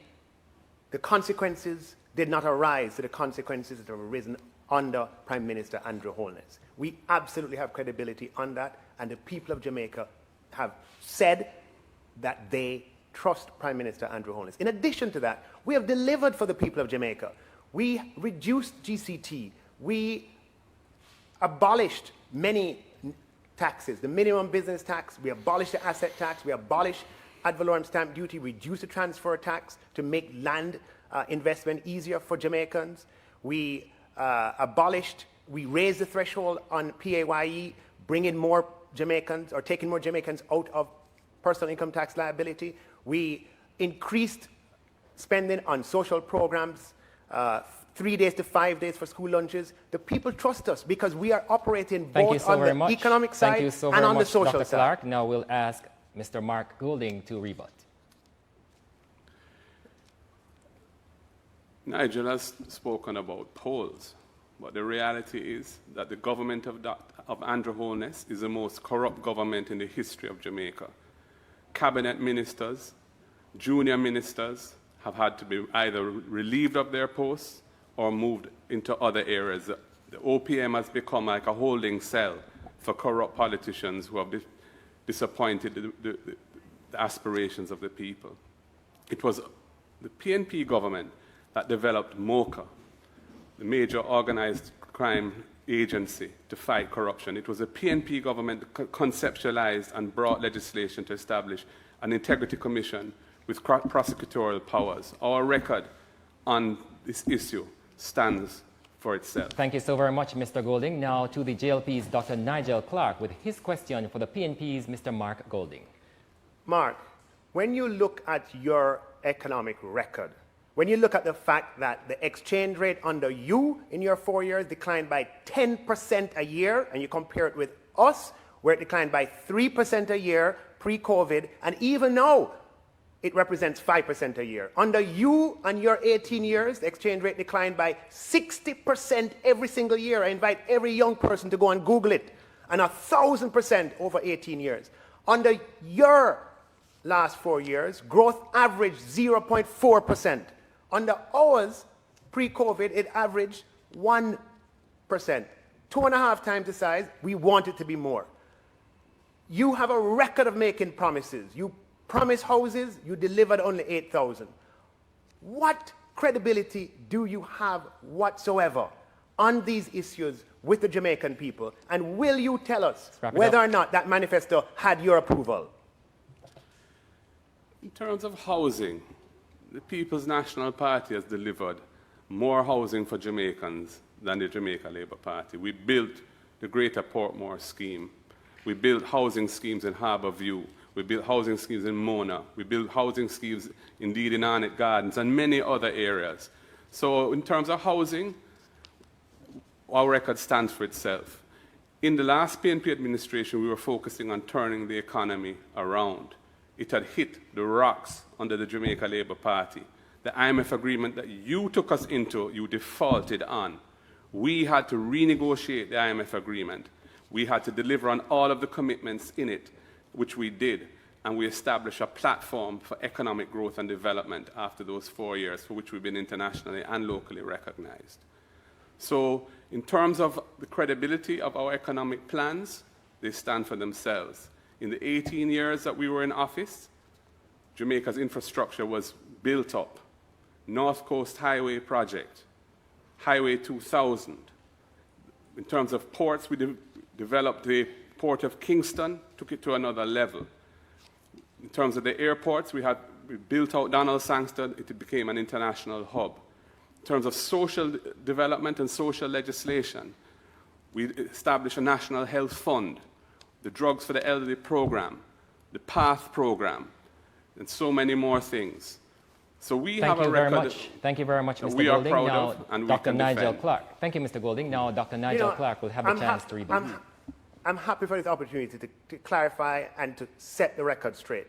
Speaker 9: the consequences did not arise to the consequences that have arisen under Prime Minister Andrew Holness. We absolutely have credibility on that, and the people of Jamaica have said that they trust Prime Minister Andrew Holness. In addition to that, we have delivered for the people of Jamaica. We reduced GCT. We abolished many taxes, the minimum business tax, we abolished the asset tax, we abolished ad valorem stamp duty, reduced the transfer tax to make land investment easier for Jamaicans. We raised the threshold on PAYE, bringing more Jamaicans, or taking more Jamaicans out of personal income tax liability. We increased spending on social programs, 3 days to 5 days for school lunches. The people trust us because we are operating both on the economic side and on the social
Speaker 7: Dr.
Speaker 9: side.
Speaker 7: Clarke. Now we'll ask Mr. Mark Golding to rebut.
Speaker 8: Nigel has spoken about polls, but the reality is that the government of Andrew Holness is the most corrupt government in the history of Jamaica. Cabinet ministers, junior ministers have had to be either relieved of their posts or moved into other areas. The OPM has become like a holding cell for corrupt politicians who have disappointed the aspirations of the people. It was the PNP government that developed MOCA, the major organized crime agency to fight corruption. It was the PNP government that conceptualized and brought legislation to establish an integrity commission with prosecutorial powers. Our record on this issue stands for itself.
Speaker 7: Thank you so very much, Mr. Golding. Now to the JLP's Dr. Nigel Clarke with his question for the PNP's Mr. Mark Golding.
Speaker 9: Mark, when you look at your economic record, when you look at the fact that the exchange rate under you in your 4 years declined by 10% a year, and you compare it with us, where it declined by 3% a year pre-COVID, and even now, it represents 5% a year. Under you and your 18 years, the exchange rate declined by 60% every single year. I invite every young person to go and Google it. And 1,000% over 18 years. Under your last 4 years, growth averaged 0.4%. Under ours, pre-COVID, it averaged 1%. 2.5 times the size. We want it to be more. You have a record of making promises. You promised houses, you delivered only 8,000. What credibility do you have whatsoever on these issues with the Jamaican people? And will you tell us whether or not that manifesto had your approval?
Speaker 8: In terms of housing, the People's National Party has delivered more housing for Jamaicans than the Jamaica Labour Party. We built the Greater Portmore scheme. We built housing schemes in Harbour View. We built housing schemes in Mona. We built housing schemes indeed in Arnett Gardens and many other areas. So in terms of housing, our record stands for itself. In the last PNP administration, we were focusing on turning the economy around. It had hit the rocks under the Jamaica Labour Party. The IMF agreement that you took us into, you defaulted on. We had to renegotiate the IMF agreement. We had to deliver on all of the commitments in it, which we did, and we established a platform for economic growth and development after those 4 years, for which we've been internationally and locally recognized. So in terms of the credibility of our economic plans, they stand for themselves. In the 18 years that we were in office, Jamaica's infrastructure was built up. North Coast Highway Project, Highway 2000. In terms of ports, we developed the Port of Kingston, took it to another level. In terms of the airports, we built out Donald Sangston, it became an international hub. In terms of social development and social legislation, we established a national health fund, the Drugs for the Elderly program, the PATH program, and so many more things. So we have a record.
Speaker 7: Thank you very much, Mr.
Speaker 8: We are
Speaker 7: Golding.
Speaker 8: proud
Speaker 7: now,
Speaker 8: of, and
Speaker 7: Dr.
Speaker 8: we can
Speaker 7: Nigel
Speaker 8: defend.
Speaker 7: Clarke. Thank you, Mr. Golding. Now, Dr. Nigel Clarke will have a chance to rebut.
Speaker 9: I'm happy for this opportunity to clarify and to set the record straight.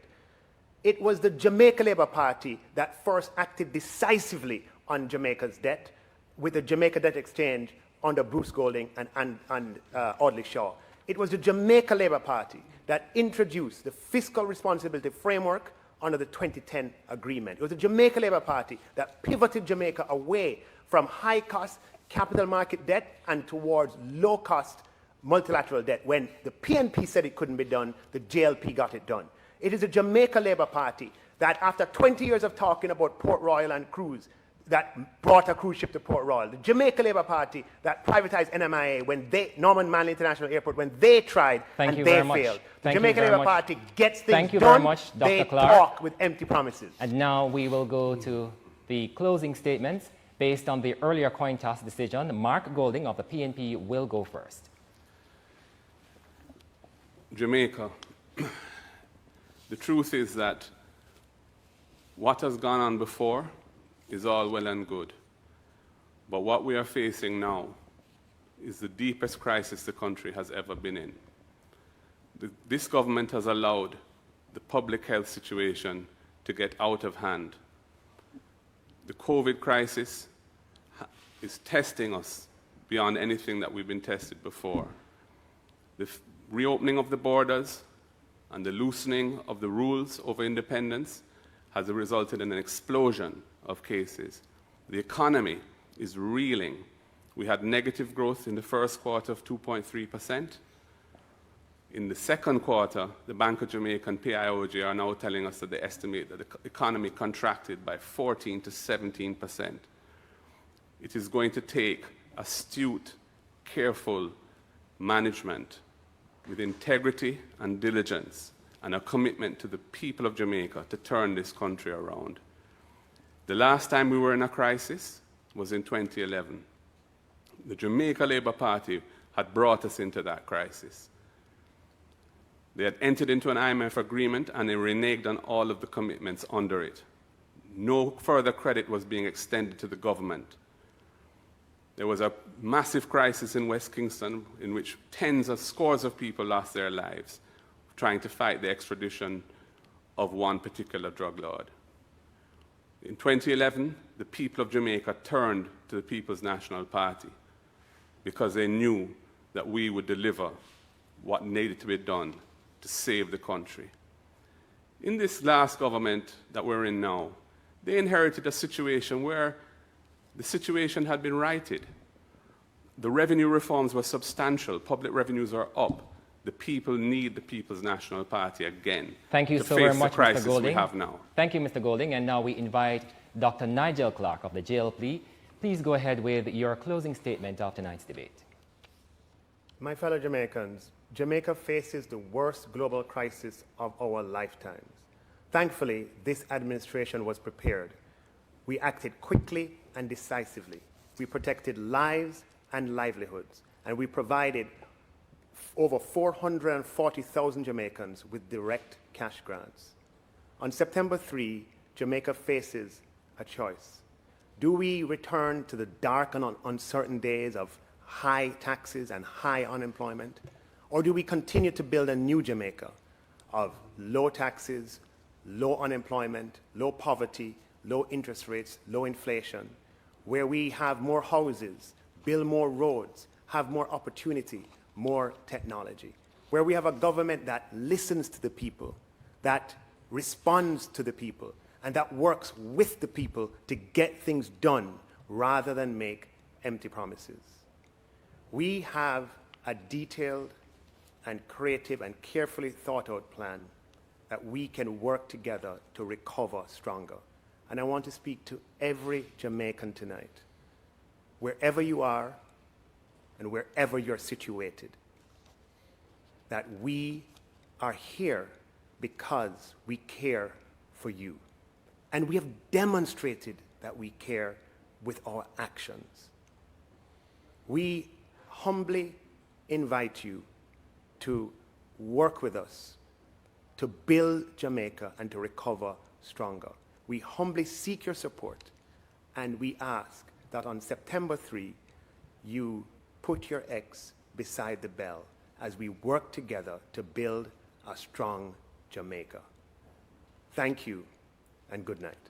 Speaker 9: It was the Jamaica Labour Party that first acted decisively on Jamaica's debt with the Jamaica Debt Exchange under Bruce Golding and Audley Shaw. It was the Jamaica Labour Party that introduced the fiscal responsibility framework under the 2010 agreement. It was the Jamaica Labour Party that pivoted Jamaica away from high-cost capital market debt and towards low-cost multilateral debt. When the PNP said it couldn't be done, the JLP got it done. It is the Jamaica Labour Party that, after 20 years of talking about Port Royal and cruise, that brought a cruise ship to Port Royal. The Jamaica Labour Party that privatized NMIA when Norman Manley International Airport, when they tried and they failed. The Jamaica Labour Party gets things done.
Speaker 7: Very much, Dr.
Speaker 9: They
Speaker 7: Clarke.
Speaker 9: talk with empty promises.
Speaker 7: And now we will go to the closing statements. Based on the earlier coin toss decision, Mark Golding of the PNP will go first.
Speaker 8: Jamaica, the truth is that what has gone on before is all well and good. But what we are facing now is the deepest crisis the country has ever been in. This government has allowed the public health situation to get out of hand. The COVID crisis is testing us beyond anything that we've been tested before. The reopening of the borders and the loosening of the rules over independence has resulted in an explosion of cases. The economy is reeling. We had negative growth in the first quarter of 2.3%. In the second quarter, the Bank of Jamaica and PIOJ are now telling us that they estimate that the economy contracted by 14 to 17%. It is going to take astute, careful management with integrity and diligence and a commitment to the people of Jamaica to turn this country around. The last time we were in a crisis was in 2011. The Jamaica Labour Party had brought us into that crisis. They had entered into an IMF agreement and they reneged on all of the commitments under it. No further credit was being extended to the government. There was a massive crisis in West Kingston in which tens of scores of people lost their lives trying to fight the extradition of one particular drug lord. In 2011, the people of Jamaica turned to the People's National Party because they knew that we would deliver what needed to be done to save the country. In this last government that we're in now, they inherited a situation where the situation had been righted. The revenue reforms were substantial. Public revenues are up. The people need the People's National Party again.
Speaker 7: Thank you
Speaker 8: to
Speaker 7: so
Speaker 8: face
Speaker 7: very
Speaker 8: the
Speaker 7: much,
Speaker 8: crisis
Speaker 7: Mr. Golding.
Speaker 8: we have now.
Speaker 7: Thank you, Mr. Golding. And now we invite Dr. Nigel Clarke of the JLP. Please go ahead with your closing statement of tonight's debate.
Speaker 9: My fellow Jamaicans, Jamaica faces the worst global crisis of our lifetimes. Thankfully, this administration was prepared. We acted quickly and decisively. We protected lives and livelihoods, and we provided over 440,000 Jamaicans with direct cash grants. On September 3, Jamaica faces a choice. Do we return to the dark and uncertain days of high taxes and high unemployment? Or do we continue to build a new Jamaica of low taxes, low unemployment, low poverty, low interest rates, low inflation, where we have more houses, build more roads, have more opportunity, more technology, where we have a government that listens to the people, that responds to the people, and that works with the people to get things done rather than make empty promises. We have a detailed and creative and carefully thought out plan that we can work together to recover stronger. And I want to speak to every Jamaican tonight, wherever you are and wherever you're situated, that we are here because we care for you. And we have demonstrated that we care with our actions. We humbly invite you to work with us to build Jamaica and to recover stronger. We humbly seek your support, and we ask that on September 3, you put your X beside the bell as we work together to build a strong Jamaica. Thank you, and good night.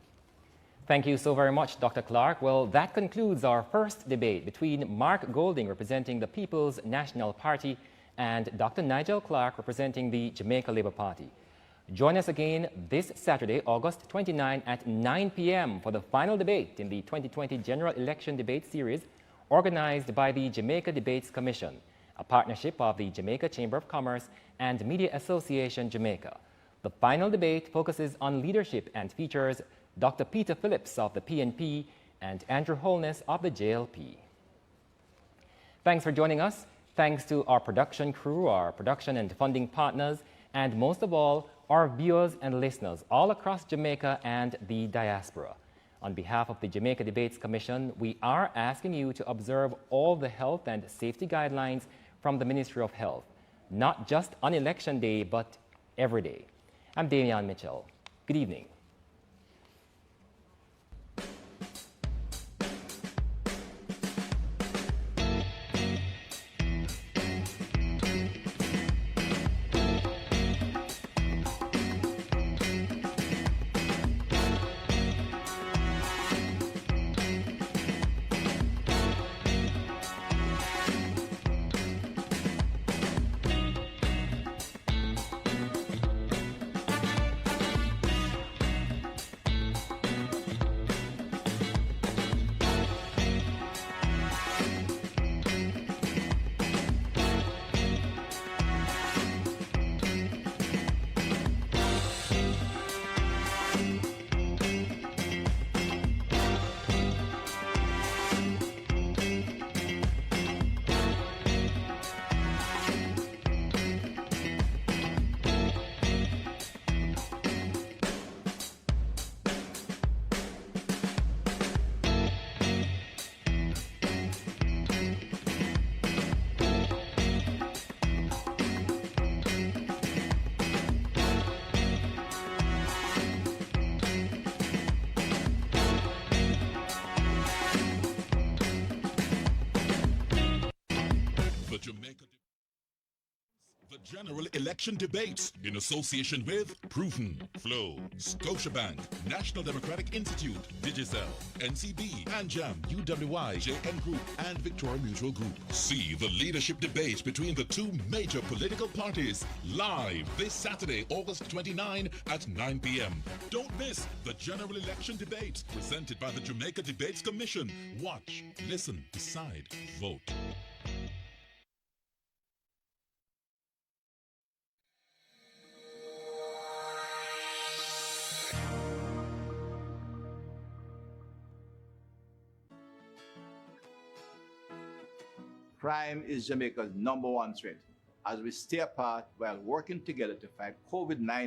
Speaker 7: Thank you so very much, Dr. Clarke. Well, that concludes our first debate between Mark Golding, representing the People's National Party, and Dr. Nigel Clarke, representing the Jamaica Labour Party. Join us again this Saturday, August 29 at 9 p.m. for the final debate in the 2020 General Election Debate Series organized by the Jamaica Debates Commission, a partnership of the Jamaica Chamber of Commerce and Media Association Jamaica. The final debate focuses on leadership and features Dr. Peter Phillips of the PNP and Andrew Holness of the JLP. Thanks for joining us. Thanks to our production crew, our production and funding partners, and most of all, our viewers and listeners all across Jamaica and the diaspora. On behalf of the Jamaica Debates Commission, we are asking you to observe all the health and safety guidelines from the Ministry of Health, not just on Election Day, but every day. I'm Damian Mitchell. Good evening.
Speaker 6: General Election Debates in association with Proven, Flow, Scotiabank, National Democratic Institute, Digicel, NCB, ANJAM, UWI, JN Group, and Victoria Mutual Group. See the leadership debate between the two major political parties live this Saturday, August 29 at 9 p.m. Don't miss the General Election Debates presented by the Jamaica Debates Commission. Watch, listen, decide, vote.
Speaker 24: Crime is Jamaica's #1 threat. As we stay apart while working together to fight COVID-19,